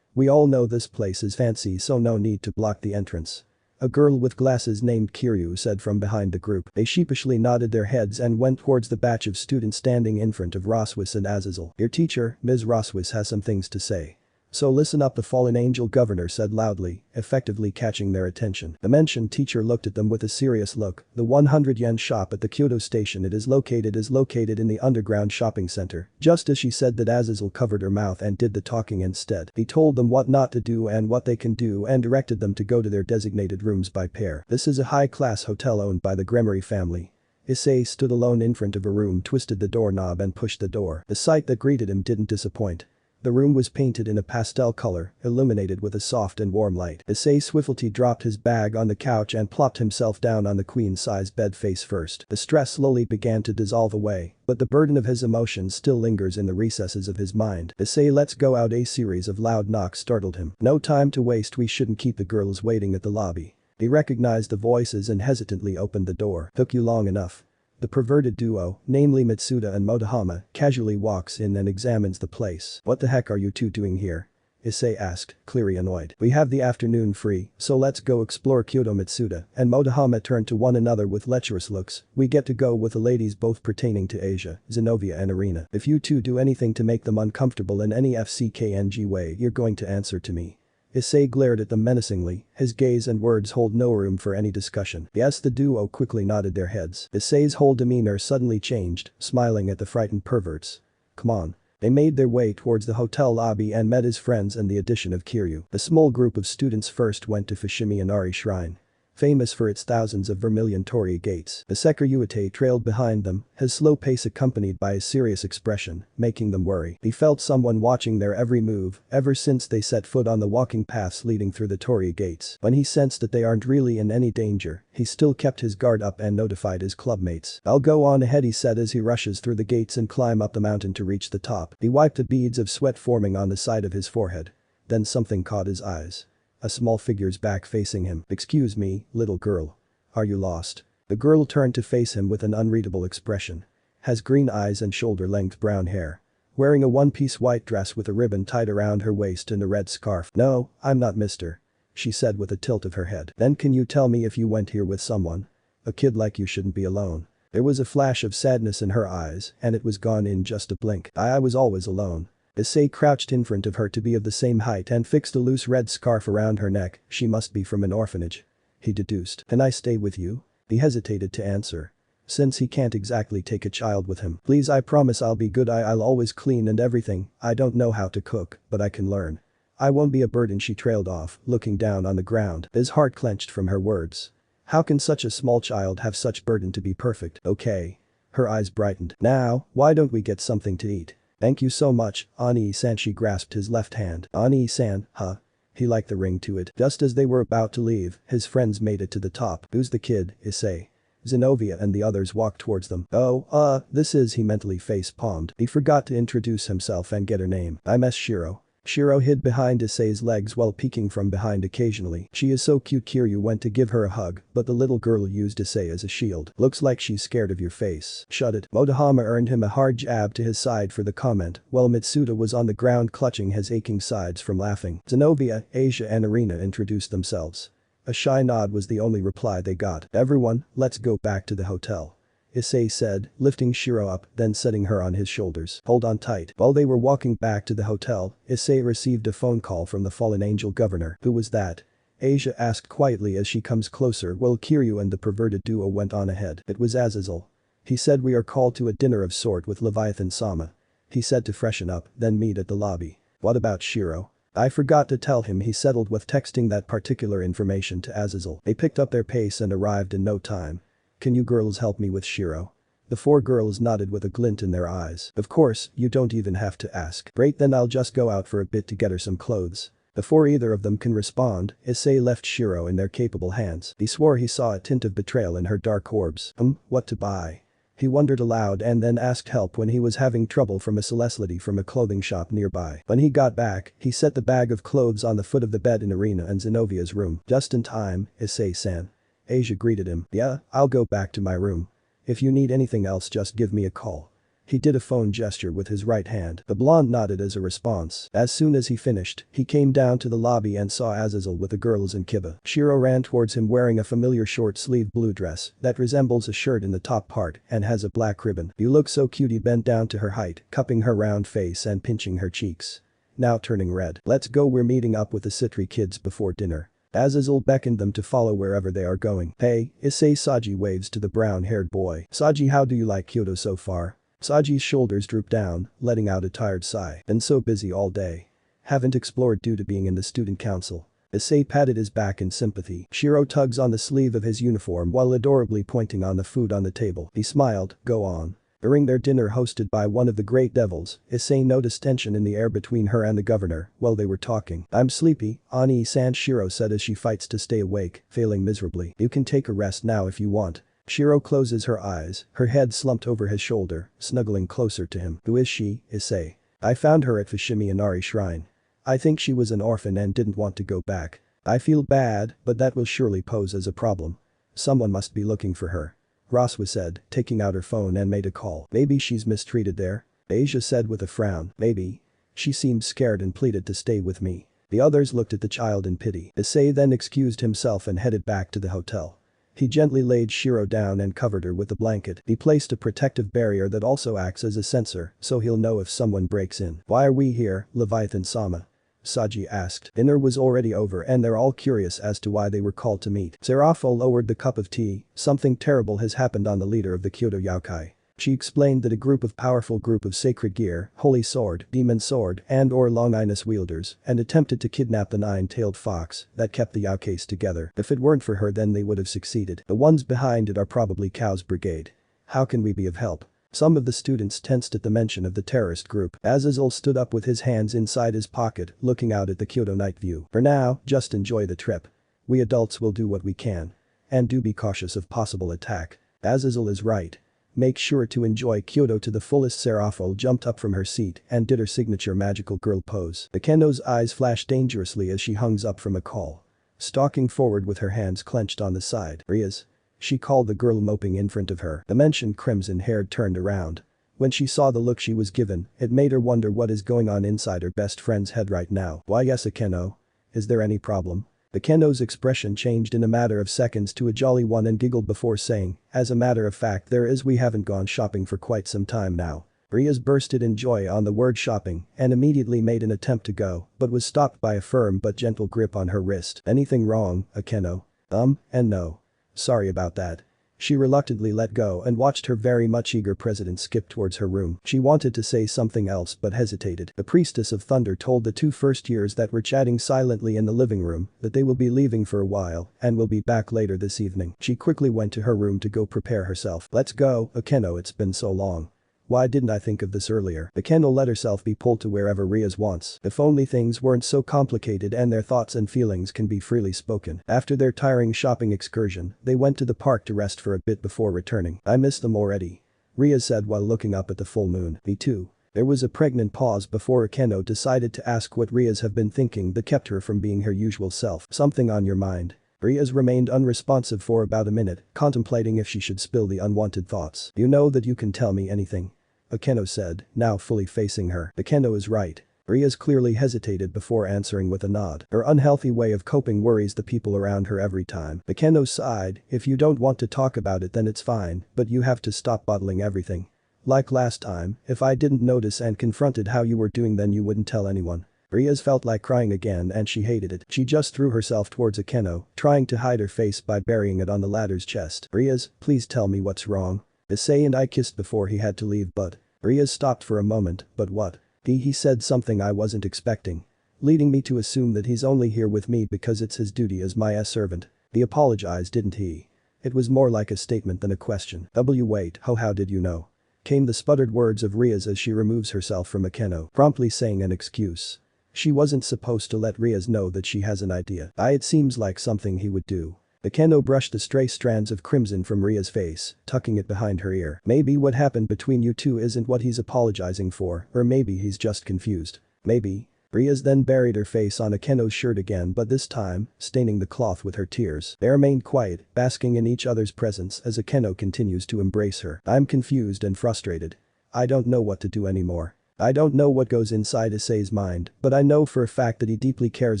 We all know this place is fancy, so no need to block the entrance." A girl with glasses named Kiryu said from behind the group. They sheepishly nodded their heads and went towards the batch of students standing in front of Roswis and Azazel. "Your teacher, Ms. Roswis, has some things to say." So listen up, the fallen angel governor said loudly, effectively catching their attention. The mentioned teacher looked at them with a serious look. The 100 yen shop at the Kyoto station it is located in the underground shopping center. Just as she said that, Azazel covered her mouth and did the talking instead. He told them what not to do and what they can do and directed them to go to their designated rooms by pair. This is a high-class hotel owned by the Gremory family. Issei stood alone in front of a room, twisted the doorknob and pushed the door. The sight that greeted him didn't disappoint. The room was painted in a pastel color, illuminated with a soft and warm light. Issei swiftly dropped his bag on the couch and plopped himself down on the queen-size bed face first. The stress slowly began to dissolve away, but the burden of his emotions still lingers in the recesses of his mind. Issei lets go out. A series of loud knocks startled him. No time to waste, we shouldn't keep the girls waiting at the lobby. He recognized the voices and hesitantly opened the door. Took you long enough. The perverted duo, namely Mitsuda and Motohama, casually walks in and examines the place. What the heck are you two doing here? Issei asked, clearly annoyed. We have the afternoon free, so let's go explore Kyoto. Mitsuda and Motohama turned to one another with lecherous looks. We get to go with the ladies both pertaining to Asia, Zenobia and Irina. If you two do anything to make them uncomfortable in any FCKNG way, you're going to answer to me. Issei glared at them menacingly, his gaze and words hold no room for any discussion. Yes, the duo quickly nodded their heads. Issei's whole demeanor suddenly changed, smiling at the frightened perverts. Come on. They made their way towards the hotel lobby and met his friends and the addition of Kiryu. The small group of students first went to Fushimi Inari Shrine. Famous for its thousands of vermilion torii gates, the Sairaorg trailed behind them, his slow pace accompanied by a serious expression, making them worry. He felt someone watching their every move, ever since they set foot on the walking paths leading through the torii gates. When he sensed that they aren't really in any danger, he still kept his guard up and notified his clubmates. I'll go on ahead, he said as he rushes through the gates and climb up the mountain to reach the top. He wiped the beads of sweat forming on the side of his forehead. Then something caught his eyes. A small figure's back facing him. Excuse me, little girl. Are you lost? The girl turned to face him with an unreadable expression. Has green eyes and shoulder-length brown hair. Wearing a one-piece white dress with a ribbon tied around her waist and a red scarf. No, I'm not mister. She said with a tilt of her head. Then can you tell me if you went here with someone? A kid like you shouldn't be alone. There was a flash of sadness in her eyes and it was gone in just a blink. I was always alone. Issei crouched in front of her to be of the same height and fixed a loose red scarf around her neck. She must be from an orphanage. He deduced. Can I stay with you? He hesitated to answer. Since he can't exactly take a child with him. Please, I promise I'll be good. I'll always clean and everything. I don't know how to cook, but I can learn. I won't be a burden, she trailed off, looking down on the ground. His heart clenched from her words. How can such a small child have such burden to be perfect? Okay. Her eyes brightened. Now, why don't we get something to eat? Thank you so much, Ani-san. She grasped his left hand. Ani-san, huh? He liked the ring to it. Just as they were about to leave, his friends made it to the top. Who's the kid, Issei? Zenobia and the others walked towards them. Oh, this is, he mentally face-palmed. He forgot to introduce himself and get her name. I'm Shiro. Shiro hid behind Issei's legs while peeking from behind occasionally. She is so cute. Kiryu went to give her a hug, but the little girl used Issei as a shield. Looks like she's scared of your face. Shut it. Motohama earned him a hard jab to his side for the comment, while Mitsuda was on the ground clutching his aching sides from laughing. Zenobia, Asia and Irina introduced themselves. A shy nod was the only reply they got. Everyone, let's go back to the hotel. Issei said, lifting Shiro up, then setting her on his shoulders. Hold on tight. While they were walking back to the hotel, Issei received a phone call from the fallen angel governor. Who was that? Asia asked quietly as she comes closer while Kiryu and the perverted duo went on ahead. It was Azazel. He said we are called to a dinner of sort with Leviathan-sama. He said to freshen up, then meet at the lobby. What about Shiro? I forgot to tell him. He settled with texting that particular information to Azazel. They picked up their pace and arrived in no time. Can you girls help me with Shiro? The four girls nodded with a glint in their eyes. Of course, you don't even have to ask. Great, then I'll just go out for a bit to get her some clothes. Before either of them can respond, Issei left Shiro in their capable hands. He swore he saw a tint of betrayal in her dark orbs. What to buy? He wondered aloud and then asked help when he was having trouble from a celestiality from a clothing shop nearby. When he got back, he set the bag of clothes on the foot of the bed in Irina and Zenovia's room. Just in time, Issei-san. Asia greeted him. Yeah, I'll go back to my room. If you need anything else, just give me a call. He did a phone gesture with his right hand. The blonde nodded as a response. As soon as he finished, he came down to the lobby and saw Azazel with the girls and Kiba. Shiro ran towards him wearing a familiar short-sleeved blue dress that resembles a shirt in the top part and has a black ribbon. You look so cute. He bent down to her height, cupping her round face and pinching her cheeks. now turning red. Let's go, we're meeting up with the Citri kids before dinner. Azazel beckoned them to follow wherever they are going. Hey, Issei, Saji waves to the brown-haired boy. Saji, how do you like Kyoto so far? Saji's shoulders droop down, letting out a tired sigh. Been so busy all day. Haven't explored due to being in the student council. Issei patted his back in sympathy. Shiro tugs on the sleeve of his uniform while adorably pointing on the food on the table. He smiled, go on. During their dinner hosted by one of the great devils, Issei noticed tension in the air between her and the governor while they were talking. I'm sleepy, Ani-san, Shiro said as she fights to stay awake, failing miserably. You can take a rest now if you want. Shiro closes her eyes, her head slumped over his shoulder, snuggling closer to him. Who is she, Issei? I found her at Fushimi Inari Shrine. I think she was an orphan and didn't want to go back. I feel bad, but that will surely pose as a problem. Someone must be looking for her. Roswa said, taking out her phone and made a call. Maybe she's mistreated there? Asia said with a frown. Maybe. She seemed scared and pleaded to stay with me. The others looked at the child in pity. Issei then excused himself and headed back to the hotel. He gently laid Shiro down and covered her with a blanket. He placed a protective barrier that also acts as a sensor, so he'll know if someone breaks in. Why are we here, Leviathan-sama? Saji asked. Dinner was already over and they're all curious as to why they were called to meet. Sairaorg lowered the cup of tea. Something terrible has happened on the leader of the Kyoto Yokai. She explained that a powerful group of sacred gear, holy sword, demon sword, and/or longinus wielders, and attempted to kidnap the nine-tailed fox that kept the Yokais together. If it weren't for her then they would have succeeded. The ones behind it are probably Cow's brigade. How can we be of help? Some of the students tensed at the mention of the terrorist group. Azazel stood up with his hands inside his pocket, looking out at the Kyoto night view. For now, just enjoy the trip. We adults will do what we can. And do be cautious of possible attack. Azazel is right. Make sure to enjoy Kyoto to the fullest. Sairaorg jumped up from her seat and did her signature magical girl pose. The Kenno's eyes flashed dangerously as she hung up from a call. Stalking forward with her hands clenched on the side. Riaz. She called the girl moping in front of her. The mentioned crimson-haired turned around. When she saw the look she was given, it made her wonder what is going on inside her best friend's head right now. Why yes, Kenno? Is there any problem? The Kenno's expression changed in a matter of seconds to a jolly one and giggled before saying, as a matter of fact there is, we haven't gone shopping for quite some time now. Riaz bursted in joy on the word shopping and immediately made an attempt to go, but was stopped by a firm but gentle grip on her wrist. Anything wrong, Kenno? And no. Sorry about that. She reluctantly let go and watched her very much eager president skip towards her room. She wanted to say something else but hesitated. The priestess of thunder told the two first years that were chatting silently in the living room that they will be leaving for a while and will be back later this evening. She quickly went to her room to go prepare herself. Let's go, Kenno, it's been so long. Why didn't I think of this earlier? Kenno let herself be pulled to wherever Riaz wants. If only things weren't so complicated and their thoughts and feelings can be freely spoken. After their tiring shopping excursion, they went to the park to rest for a bit before returning. I miss them already. Riaz said while looking up at the full moon. Me too. There was a pregnant pause before Kenno decided to ask what Riaz had been thinking that kept her from being her usual self. Something on your mind? Riaz remained unresponsive for about a minute, contemplating if she should spill the unwanted thoughts. You know that you can tell me anything. Kenno said, now fully facing her. Kenno is right. Riaz clearly hesitated before answering with a nod. Her unhealthy way of coping worries the people around her every time. Kenno sighed, if you don't want to talk about it then it's fine, but you have to stop bottling everything. Like last time, if I didn't notice and confronted how you were doing then you wouldn't tell anyone. Riaz felt like crying again and she hated it. She just threw herself towards Kenno, trying to hide her face by burying it on the latter's chest. Riaz, please tell me what's wrong. Issei and I kissed before he had to leave but. Riaz stopped for a moment, but what? He said something I wasn't expecting. Leading me to assume that he's only here with me because it's his duty as my servant. He apologized, didn't he? It was more like a statement than a question. Wait, how did you know? Came the sputtered words of Riaz as she removes herself from Kenno, promptly saying an excuse. She wasn't supposed to let Riaz know that she has an idea. It seems like something he would do. Kenno brushed the stray strands of crimson from Ria's face, tucking it behind her ear. Maybe what happened between you two isn't what he's apologizing for, or maybe he's just confused. Maybe. Riaz then buried her face on Kenno's shirt again but this time, staining the cloth with her tears. They remained quiet, basking in each other's presence as Kenno continues to embrace her. I'm confused and frustrated. I don't know what to do anymore. I don't know what goes inside Issei's mind, but I know for a fact that he deeply cares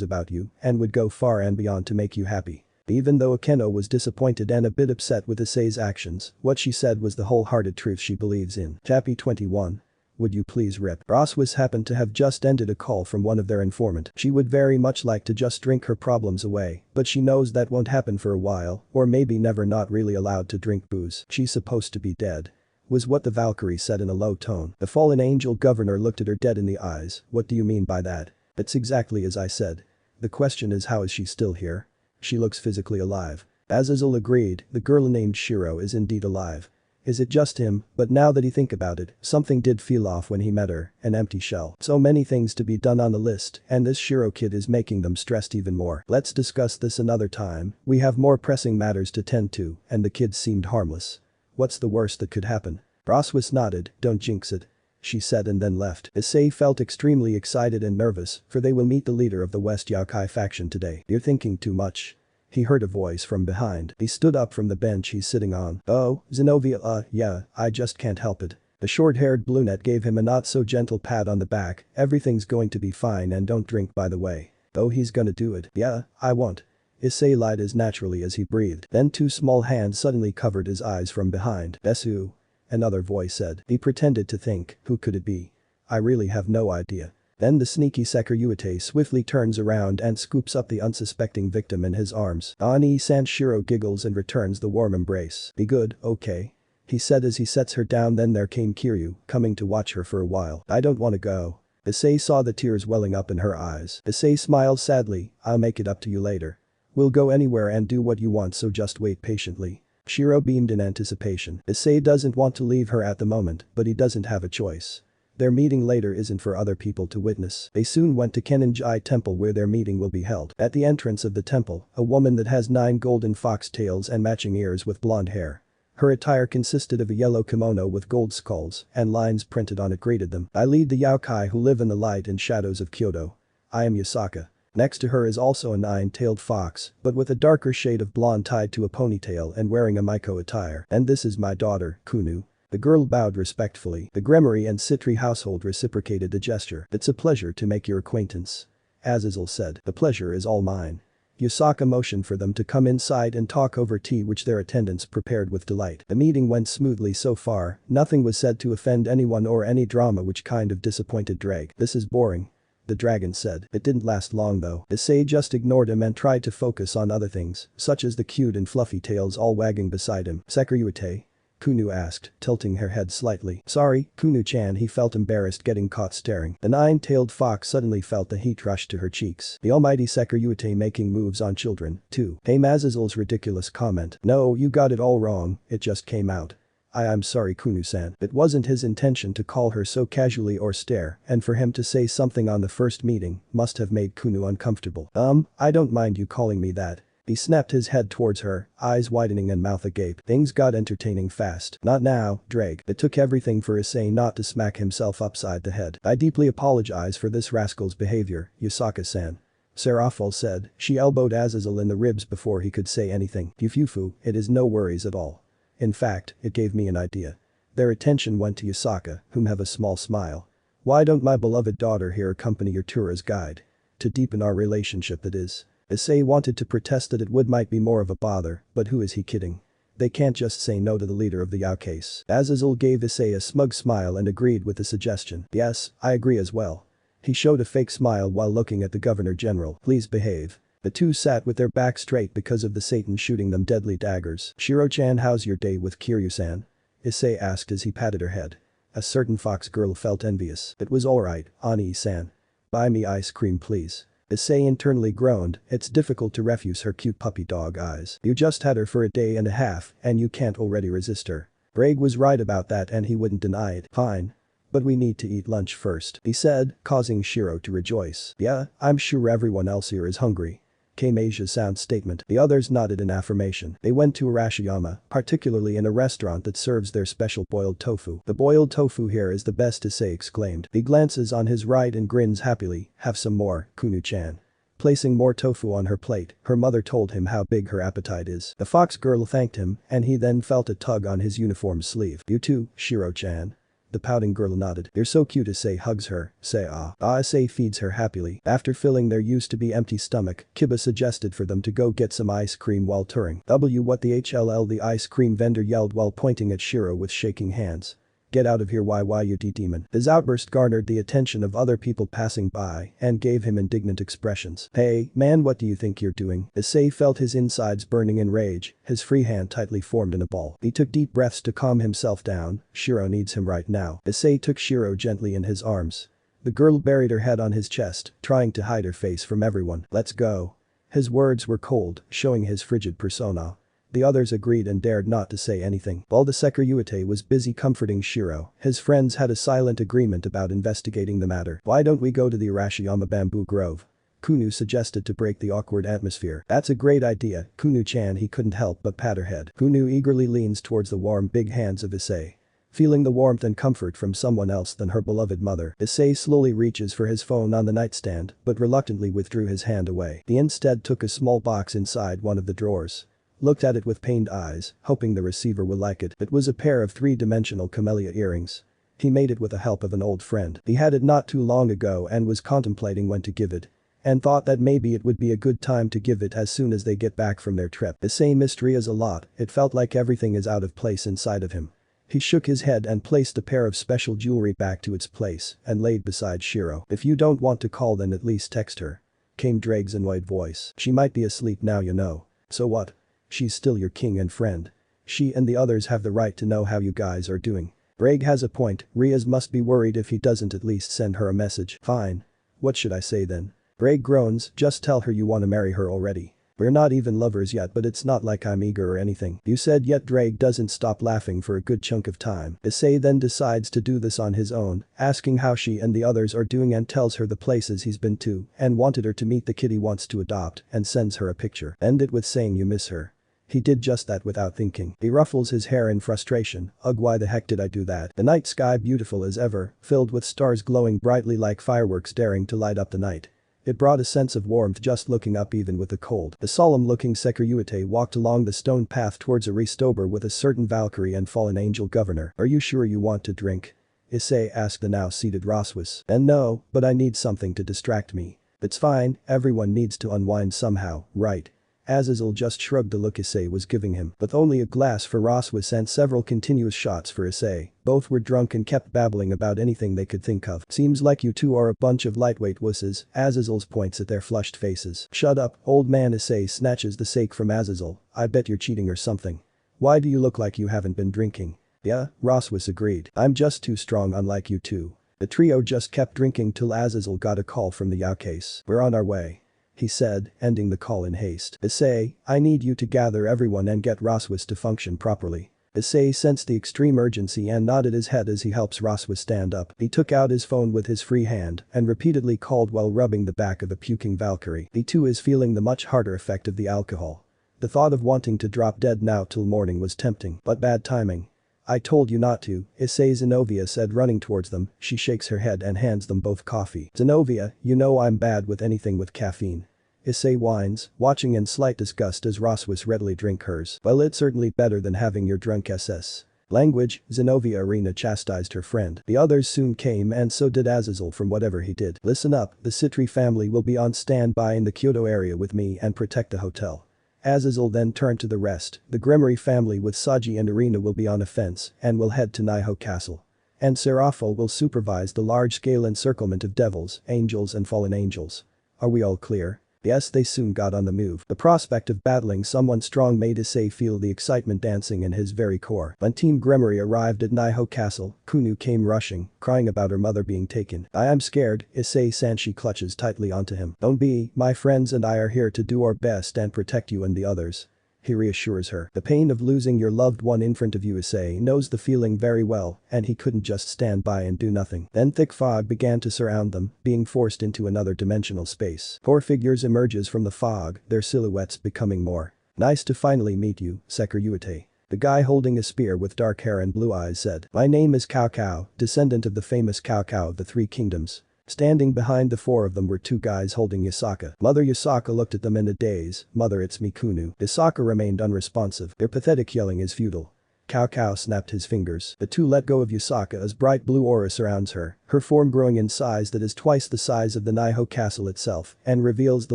about you and would go far and beyond to make you happy. Even though Kenno was disappointed and a bit upset with Issei's actions, what she said was the wholehearted truth she believes in. Chapter 21. Would you please rip? Roswis happened to have just ended a call from one of their informant. She would very much like to just drink her problems away, but she knows that won't happen for a while, or maybe never, not really allowed to drink booze. She's supposed to be dead. Was what the Valkyrie said in a low tone. The fallen angel governor looked at her dead in the eyes. What do you mean by that? It's exactly as I said. The question is, how is she still here? She looks physically alive. Azazel agreed, the girl named Shiro is indeed alive. Is it just him? But now that he think about it, something did feel off when he met her, an empty shell. So many things to be done on the list, and this Shiro kid is making them stressed even more. Let's discuss this another time, we have more pressing matters to tend to, and the kid seemed harmless. What's the worst that could happen? Roswis nodded, don't jinx it. She said and then left. Issei felt extremely excited and nervous, for they will meet the leader of the West Yokai faction today. You're thinking too much. He heard a voice from behind. He stood up from the bench he's sitting on. Oh, Zenobia, yeah, I just can't help it. The short-haired brunette gave him a not-so-gentle pat on the back. Everything's going to be fine, and don't drink, by the way. Oh, he's gonna do it. Yeah, I won't. Issei lied as naturally as he breathed. Then two small hands suddenly covered his eyes from behind. Besu. Another voice said. He pretended to think, who could it be? I really have no idea. Then the sneaky Sairaorg swiftly turns around and scoops up the unsuspecting victim in his arms. Ani-san Shiro giggles and returns the warm embrace. Be good, okay? He said as he sets her down. Then there came Kiryu, coming to watch her for a while. I don't wanna go. Issei saw the tears welling up in her eyes. Issei smiled sadly, I'll make it up to you later. We'll go anywhere and do what you want, so just wait patiently. Shiro beamed in anticipation. Issei doesn't want to leave her at the moment, but he doesn't have a choice. Their meeting later isn't for other people to witness. They soon went to Keninji Temple where their meeting will be held. At the entrance of the temple, a woman that has 9 golden fox tails and matching ears with blonde hair. Her attire consisted of a yellow kimono with gold skulls and lines printed on it greeted them. I lead the Yokai who live in the light and shadows of Kyoto. I am Yasaka. Next to her is also a 9-tailed fox, but with a darker shade of blonde tied to a ponytail and wearing a Maiko attire. And this is my daughter, Kunu. The girl bowed respectfully. The Gremory and Citri household reciprocated the gesture. It's a pleasure to make your acquaintance. Azazel said. The pleasure is all mine. Yasaka motioned for them to come inside and talk over tea, which their attendants prepared with delight. The meeting went smoothly so far, nothing was said to offend anyone or any drama which kind of disappointed Drag. This is boring. The dragon said. It didn't last long though. Issei just ignored him and tried to focus on other things, such as the cute and fluffy tails all wagging beside him. Sairaorg? Kunu asked, tilting her head slightly. Sorry, Kunu-chan. He felt embarrassed getting caught staring. The 9-tailed fox suddenly felt the heat rush to her cheeks. The almighty Sairaorg making moves on children, too. Hey, Azazel's ridiculous comment. No, you got it all wrong, it just came out. I'm sorry, Kunu-san. It wasn't his intention to call her so casually or stare, and for him to say something on the first meeting must have made Kunu uncomfortable. I don't mind you calling me that. He snapped his head towards her, eyes widening and mouth agape. Things got entertaining fast. Not now, Drake. It took everything for Issei not to smack himself upside the head. I deeply apologize for this rascal's behavior, Yasaka-san. Sairaorg said. She elbowed Azazel in the ribs before he could say anything. Fufufu, it is no worries at all. In fact, it gave me an idea. Their attention went to Yasaka, whom have a small smile. Why don't my beloved daughter here accompany your tour as guide? To deepen our relationship, that is. Issei wanted to protest that it might be more of a bother, but who is he kidding? They can't just say no to the leader of the Youkais. Azazel gave Issei a smug smile and agreed with the suggestion. Yes, I agree as well. He showed a fake smile while looking at the Governor General. Please behave. The two sat with their backs straight because of the Satan shooting them deadly daggers. Shiro-chan, how's your day with Kiryu-san? Issei asked as he patted her head. A certain fox girl felt envious. It was alright, Ani-san. Buy me ice cream please. Issei internally groaned. It's difficult to refuse her cute puppy dog eyes. You just had her for a day and a half and you can't already resist her. Braig was right about that and he wouldn't deny it. Fine. But we need to eat lunch first, he said, causing Shiro to rejoice. Yeah, I'm sure everyone else here is hungry. Came Asia's sound statement. The others nodded in affirmation. They went to Arashiyama, particularly in a restaurant that serves their special boiled tofu. The boiled tofu here is the best, Issei exclaimed. He glances on his right and grins happily. Have some more, Kunu-chan. Placing more tofu on her plate, her mother told him how big her appetite is. The fox girl thanked him and he then felt a tug on his uniform sleeve. You too, Shiro-chan. The pouting girl nodded. You're so cute, Issei hugs her. Say ah. Issei feeds her happily. After filling their used to be empty stomach, Kiba suggested for them to go get some ice cream while touring. What the HLL, the ice cream vendor yelled while pointing at Shiro with shaking hands. Get out of here you demon. His outburst garnered the attention of other people passing by and gave him indignant expressions. Hey, man, what do you think you're doing? Issei felt his insides burning in rage, his free hand tightly formed in a ball. He took deep breaths to calm himself down. Shiro needs him right now. Issei took Shiro gently in his arms. The girl buried her head on his chest, trying to hide her face from everyone. Let's go. His words were cold, showing his frigid persona. The others agreed and dared not to say anything. While the Sairaorg was busy comforting Shiro, his friends had a silent agreement about investigating the matter. Why don't we go to the Arashiyama bamboo grove? Kunu suggested to break the awkward atmosphere. That's a great idea, Kunu-chan. He couldn't help but pat her head. Kunu eagerly leans towards the warm big hands of Issei. Feeling the warmth and comfort from someone else than her beloved mother, Issei slowly reaches for his phone on the nightstand but reluctantly withdrew his hand away. He instead took a small box inside one of the drawers. Looked at it with pained eyes, hoping the receiver will like it. It was a pair of three-dimensional camellia earrings. He made it with the help of an old friend. He had it not too long ago and was contemplating when to give it. And thought that maybe it would be a good time to give it as soon as they get back from their trip. Issei mystery is a lot, it felt like everything is out of place inside of him. He shook his head and placed a pair of special jewelry back to its place and laid beside Shiro. If you don't want to call then at least text her. Came Drake's annoyed voice. She might be asleep now you know. So what? She's still your king and friend. She and the others have the right to know how you guys are doing. Bragg has a point, Riaz must be worried if he doesn't at least send her a message. Fine. What should I say then? Bragg groans, just tell her you want to marry her already. We're not even lovers yet but it's not like I'm eager or anything. You said yet. Drake doesn't stop laughing for a good chunk of time. Issei then decides to do this on his own, asking how she and the others are doing and tells her the places he's been to and wanted her to meet the kid he wants to adopt and sends her a picture. End it with saying you miss her. He did just that without thinking. He ruffles his hair in frustration. Ugh, why the heck did I do that? The night sky beautiful as ever, filled with stars glowing brightly like fireworks daring to light up the night. It brought a sense of warmth just looking up even with the cold. The solemn-looking Sairaorg walked along the stone path towards a Ristober with a certain Valkyrie and fallen angel governor. Are you sure you want to drink? Issei asked the now seated Roswis. And no, but I need something to distract me. It's fine, everyone needs to unwind somehow, right? Azazel just shrugged the look Issei was giving him. With only a glass for Roswis and several continuous shots for Issei, both were drunk and kept babbling about anything they could think of. Seems like you two are a bunch of lightweight wusses, Azazel points at their flushed faces. Shut up, old man. Issei snatches the sake from Azazel. I bet you're cheating or something. Why do you look like you haven't been drinking? Yeah, Roswis agreed. I'm just too strong unlike you two. The trio just kept drinking till Azazel got a call from the Yokai. We're on our way. He said, ending the call in haste. Issei, I need you to gather everyone and get Roswis to function properly. Issei sensed the extreme urgency and nodded his head as he helps Roswis stand up. He took out his phone with his free hand and repeatedly called while rubbing the back of a puking Valkyrie. He too is feeling the much harder effect of the alcohol. The thought of wanting to drop dead now till morning was tempting, but bad timing. I told you not to, Issei Zenobia said running towards them. She shakes her head and hands them both coffee. Zenobia, you know I'm bad with anything with caffeine. Issei whines, watching in slight disgust as Roswis readily drink hers. Well, it's certainly better than having your drunk SS. Language, Zenobia Arena chastised her friend. The others soon came and so did Azazel from whatever he did. Listen up, the Citri family will be on standby in the Kyoto area with me and protect the hotel. Azazel then turned to the rest. The Gremory family with Saji and Arena will be on a fence and will head to Naiho Castle. And Serafo will supervise the large-scale encirclement of devils, angels and fallen angels. Are we all clear? Yes, they soon got on the move. The prospect of battling someone strong made Issei feel the excitement dancing in his very core. When Team Gremory arrived at Naiho Castle, Kunu came rushing, crying about her mother being taken. I am scared, Issei-san. She clutches tightly onto him. Don't be, my friends and I are here to do our best and protect you and the others. He reassures her. The pain of losing your loved one in front of you. Issei knows the feeling very well and he couldn't just stand by and do nothing. Then thick fog began to surround them, being forced into another dimensional space. 4 figures emerges from the fog, their silhouettes becoming more. Nice to finally meet you, Sairaorg. The guy holding a spear with dark hair and blue eyes said. My name is Cao Cao, descendant of the famous Cao Cao of the 3 kingdoms. Standing behind the 4 of them were 2 guys holding Yasaka. Mother Yasaka looked at them in a daze. Mother, it's me, Kunu. Yasaka remained unresponsive. Their pathetic yelling is futile. Cao Cao snapped his fingers. The 2 let go of Yasaka as bright blue aura surrounds her, her form growing in size that is twice the size of the Naiho Castle itself and reveals the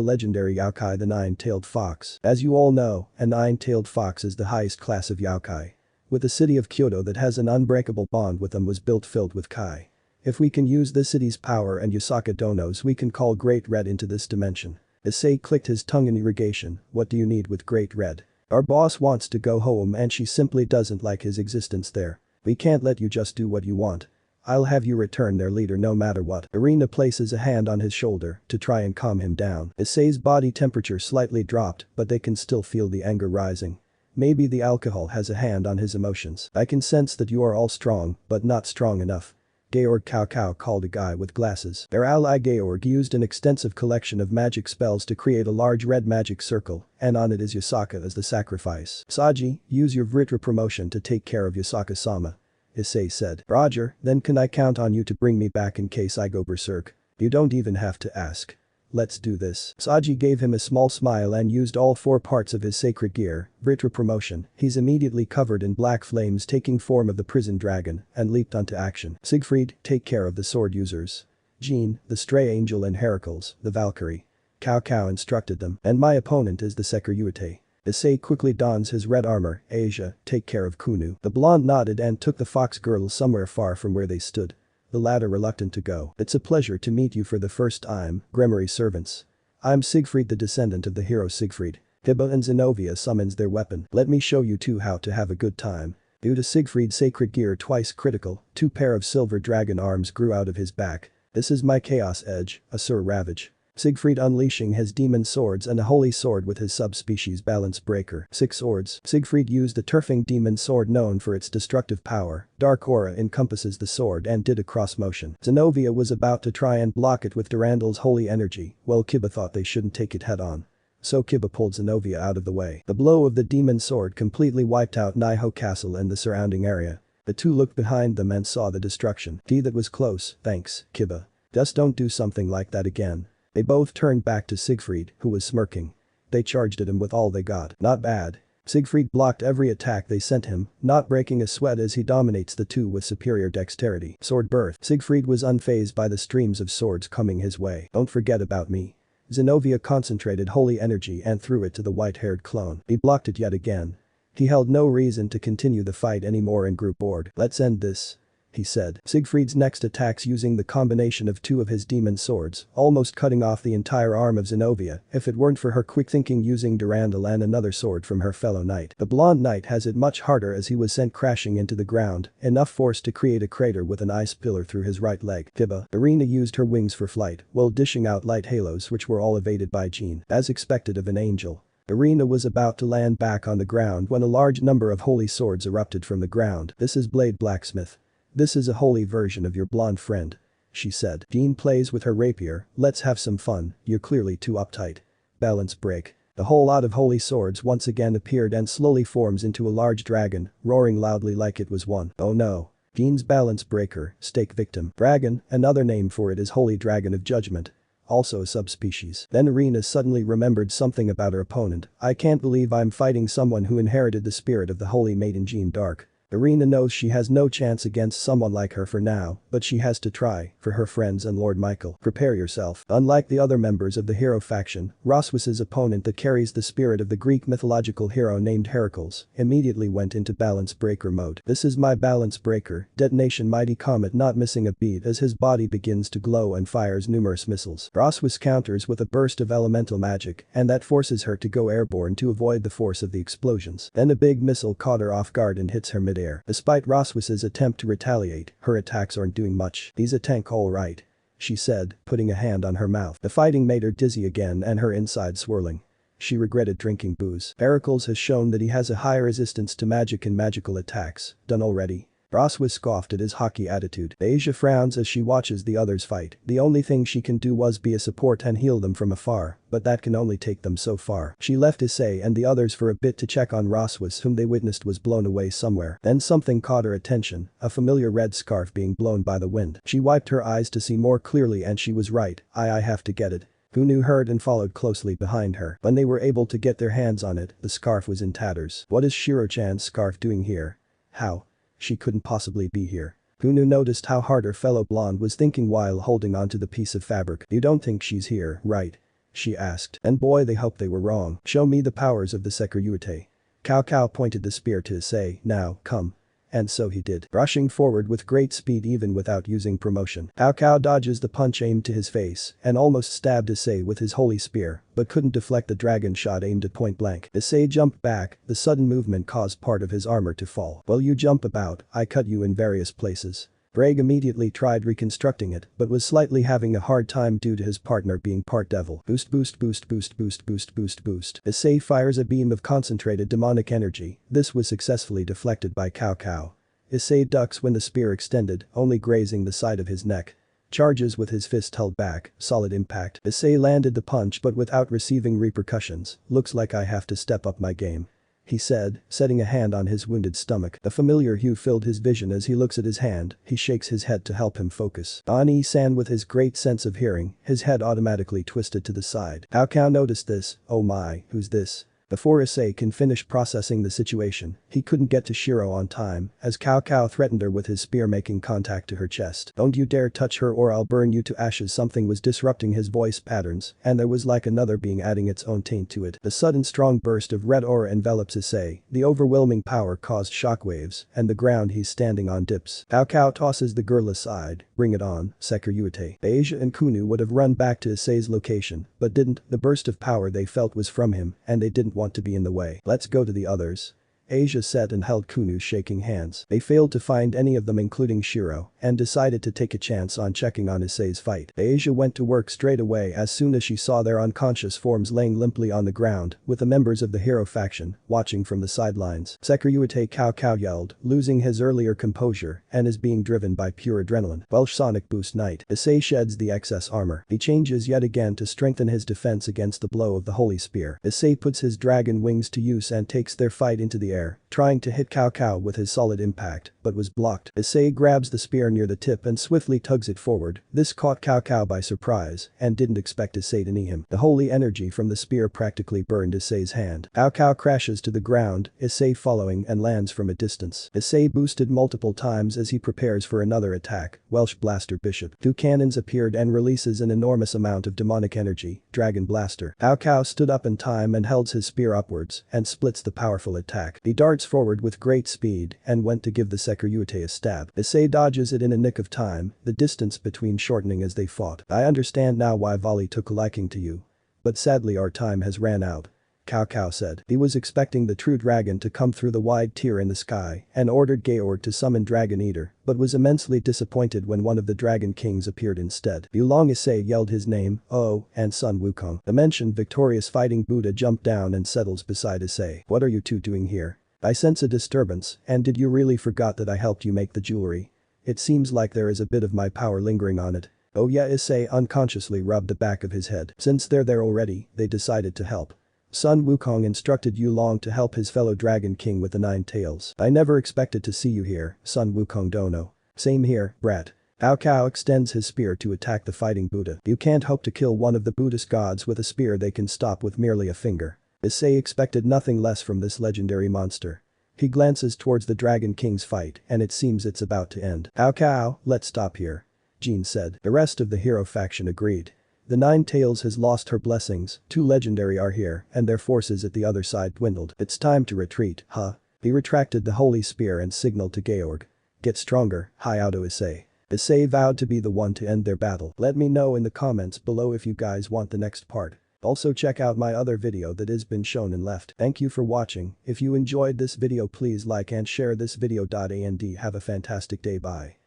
legendary Yokai, the 9-tailed fox. As you all know, a 9-tailed fox is the highest class of Yokai. with the city of Kyoto that has an unbreakable bond with them was built filled with Kai. If we can use this city's power and Yusaka donos we can call Great Red into this dimension. Issei clicked his tongue in irrigation. What do you need with Great Red? Our boss wants to go home and she simply doesn't like his existence there. We can't let you just do what you want. I'll have you return their leader no matter what. Irina places a hand on his shoulder to try and calm him down. Issei's body temperature slightly dropped but they can still feel the anger rising. Maybe the alcohol has a hand on his emotions. I can sense that you are all strong, but not strong enough. Georg Cao called a guy with glasses. Their ally Georg used an extensive collection of magic spells to create a large red magic circle, and on it is Yusaka as the sacrifice. Saji, use your Vritra promotion to take care of Yusaka-sama. Issei said. Roger, then can I count on you to bring me back in case I go berserk? You don't even have to ask. Let's do this. Saji gave him a small smile and used all 4 parts of his sacred gear, Vritra promotion. He's immediately covered in black flames taking form of the prison dragon and leaped onto action. Siegfried, take care of the sword users. Jean, the stray angel and Heracles, the Valkyrie. Cao instructed them. And my opponent is the Sairaorg. Issei quickly dons his red armor. Asia, take care of Kunu. The blonde nodded and took the fox girl somewhere far from where they stood. The latter reluctant to go. It's a pleasure to meet you for the first time, Gremory's servants. I'm Siegfried, the descendant of the hero Siegfried. Hiba and Zenobia summons their weapon. Let me show you two how to have a good time. Due to Siegfried's sacred gear twice critical, 2 pair of silver dragon arms grew out of his back. This is my chaos edge, Asura Ravage. Siegfried unleashing his demon swords and a holy sword with his subspecies balance breaker. 6 swords. Siegfried used the turfing demon sword known for its destructive power. Dark aura encompasses the sword and did a cross motion. Zenobia was about to try and block it with Durandal's holy energy, while Kiba thought they shouldn't take it head on. So Kiba pulled Zenobia out of the way. The blow of the demon sword completely wiped out Naiho Castle and the surrounding area. The two looked behind them and saw the destruction. That was close, thanks, Kiba. Just don't do something like that again. They both turned back to Siegfried, who was smirking. They charged at him with all they got. Not bad. Siegfried blocked every attack they sent him, not breaking a sweat as he dominates the two with superior dexterity. Sword birth. Siegfried was unfazed by the streams of swords coming his way. Don't forget about me. Zenobia concentrated holy energy and threw it to the white-haired clone. He blocked it yet again. He held no reason to continue the fight anymore in group board. Let's end this, he said. Siegfried's next attacks using the combination of 2 of his demon swords, almost cutting off the entire arm of Zenobia if it weren't for her quick thinking using Durandal and another sword from her fellow knight. The blonde knight has it much harder as he was sent crashing into the ground, enough force to create a crater with an ice pillar through his right leg. Kiba. Irina used her wings for flight, while dishing out light halos which were all evaded by Jean, as expected of an angel. Irina was about to land back on the ground when a large number of holy swords erupted from the ground. This is Blade Blacksmith. This is a holy version of your blonde friend, she said. Jean plays with her rapier. Let's have some fun, you're clearly too uptight. Balance break. A whole lot of holy swords once again appeared and slowly forms into a large dragon, roaring loudly like it was one. Oh no. Jean's balance breaker, stake victim. Dragon, another name for it is Holy Dragon of Judgment. Also a subspecies. Then Irina suddenly remembered something about her opponent. I can't believe I'm fighting someone who inherited the spirit of the holy maiden Jean d'Arc. Irina knows she has no chance against someone like her for now, but she has to try, for her friends and Lord Michael. Prepare yourself. Unlike the other members of the hero faction, Roswis's opponent that carries the spirit of the Greek mythological hero named Heracles immediately went into balance breaker mode. This is my balance breaker, detonation mighty comet not missing a beat as his body begins to glow and fires numerous missiles. Roswis counters with a burst of elemental magic, and that forces her to go airborne to avoid the force of the explosions. Then a big missile caught her off guard and hits her mid-air. Despite Roswis's attempt to retaliate, her attacks aren't doing much. He's a tank alright, she said, putting a hand on her mouth. The fighting made her dizzy again and her inside swirling. She regretted drinking booze. Heracles has shown that he has a high resistance to magic and magical attacks. Done already? Roswis scoffed at his hockey attitude. Asia frowns as she watches the others fight. The only thing she can do was be a support and heal them from afar, but that can only take them so far. She left Issei and the others for a bit to check on Roswis, whom they witnessed was blown away somewhere. Then something caught her attention, a familiar red scarf being blown by the wind. She wiped her eyes to see more clearly and she was right. I have to get it. Kunu heard and followed closely behind her. When they were able to get their hands on it, the scarf was in tatters. What is Shiro-chan's scarf doing here? How? She couldn't possibly be here. Kunu noticed how hard her fellow blonde was thinking while holding onto the piece of fabric. You don't think she's here, right? She asked. And boy they hoped they were wrong. Show me the powers of the Sairaorg. Cao Cao pointed the spear to Issei, now, come. And so he did, rushing forward with great speed even without using promotion. Cao Cao dodges the punch aimed to his face and almost stabbed Issei with his holy spear, but couldn't deflect the dragon shot aimed at point blank. Issei jumped back, the sudden movement caused part of his armor to fall. Well, you jump about, I cut you in various places. Bragg immediately tried reconstructing it, but was slightly having a hard time due to his partner being part devil. Boost boost boost boost boost boost boost boost. Issei fires a beam of concentrated demonic energy, this was successfully deflected by Cao Cao. Issei ducks when the spear extended, only grazing the side of his neck. Charges with his fist held back, solid impact. Issei landed the punch but without receiving repercussions, looks like I have to step up my game. He said, setting a hand on his wounded stomach. The familiar hue filled his vision as he looks at his hand, he shakes his head to help him focus. Ani-san with his great sense of hearing, his head automatically twisted to the side. Cao Cao noticed this, oh my, who's this? Before Issei can finish processing the situation, he couldn't get to Shiro on time, as Cao Cao threatened her with his spear making contact to her chest. Don't you dare touch her or I'll burn you to ashes. Something was disrupting his voice patterns, and there was like another being adding its own taint to it. The sudden strong burst of red aura envelops Issei, the overwhelming power caused shockwaves, and the ground he's standing on dips. Cao Cao tosses the girl aside, bring it on, Sairaorg. Asia and Kunu would have run back to Issei's location, but didn't, the burst of power they felt was from him, and they didn't want to be in the way. Let's go to the others. Asia said and held Kunu shaking hands. They failed to find any of them including Shiro and decided to take a chance on checking on Issei's fight. Asia went to work straight away as soon as she saw their unconscious forms laying limply on the ground with the members of the hero faction watching from the sidelines. Sairaorg Cao Cao yelled, losing his earlier composure and is being driven by pure adrenaline. Welsh Sonic Boost Knight. Issei sheds the excess armor. He changes yet again to strengthen his defense against the blow of the holy spear. Issei puts his dragon wings to use and takes their fight into the air, trying to hit Cao Cao with his solid impact, but was blocked. Issei grabs the spear near the tip and swiftly tugs it forward. This caught Cao Cao by surprise and didn't expect Issei to knee him. The holy energy from the spear practically burned Issei's hand. Cao Cao crashes to the ground, Issei following and lands from a distance. Issei boosted multiple times as he prepares for another attack. Welsh Blaster Bishop. Two cannons appeared and releases an enormous amount of demonic energy. Dragon Blaster. Cao Cao stood up in time and held his spear upwards and splits the powerful attack. He darts forward with great speed and went to give the Sairaorg a stab. Issei dodges it in a nick of time, the distance between shortening as they fought. I understand now why Vali took a liking to you. But sadly our time has ran out. Cao Cao said. He was expecting the true dragon to come through the wide tear in the sky and ordered Georg to summon Dragon Eater, but was immensely disappointed when one of the Dragon Kings appeared instead. Yulong Issei yelled his name, oh, and Sun Wukong. The mentioned victorious fighting Buddha jumped down and settles beside Issei. What are you two doing here? I sense a disturbance, and did you really forgot that I helped you make the jewelry? It seems like there is a bit of my power lingering on it. Oh yeah, Issei unconsciously rubbed the back of his head. Since they're there already, they decided to help. Sun Wukong instructed Yulong to help his fellow Dragon King with the 9 tails. I never expected to see you here, Sun Wukong Dono. Same here, brat. Cao Cao extends his spear to attack the fighting Buddha. You can't hope to kill one of the Buddhist gods with a spear they can stop with merely a finger. Issei expected nothing less from this legendary monster. He glances towards the Dragon King's fight and it seems it's about to end. Cao Cao, let's stop here. Jin said. The rest of the hero faction agreed. The 9 tails has lost her blessings, 2 legendary are here and their forces at the other side dwindled. It's time to retreat, huh? He retracted the holy spear and signaled to Georg. Get stronger, Hyoudou Issei. Issei vowed to be the one to end their battle. Let me know in the comments below if you guys want the next part. Also check out my other video that has been shown and left. Thank you for watching. If you enjoyed this video please like and share this video. And have a fantastic day. Bye.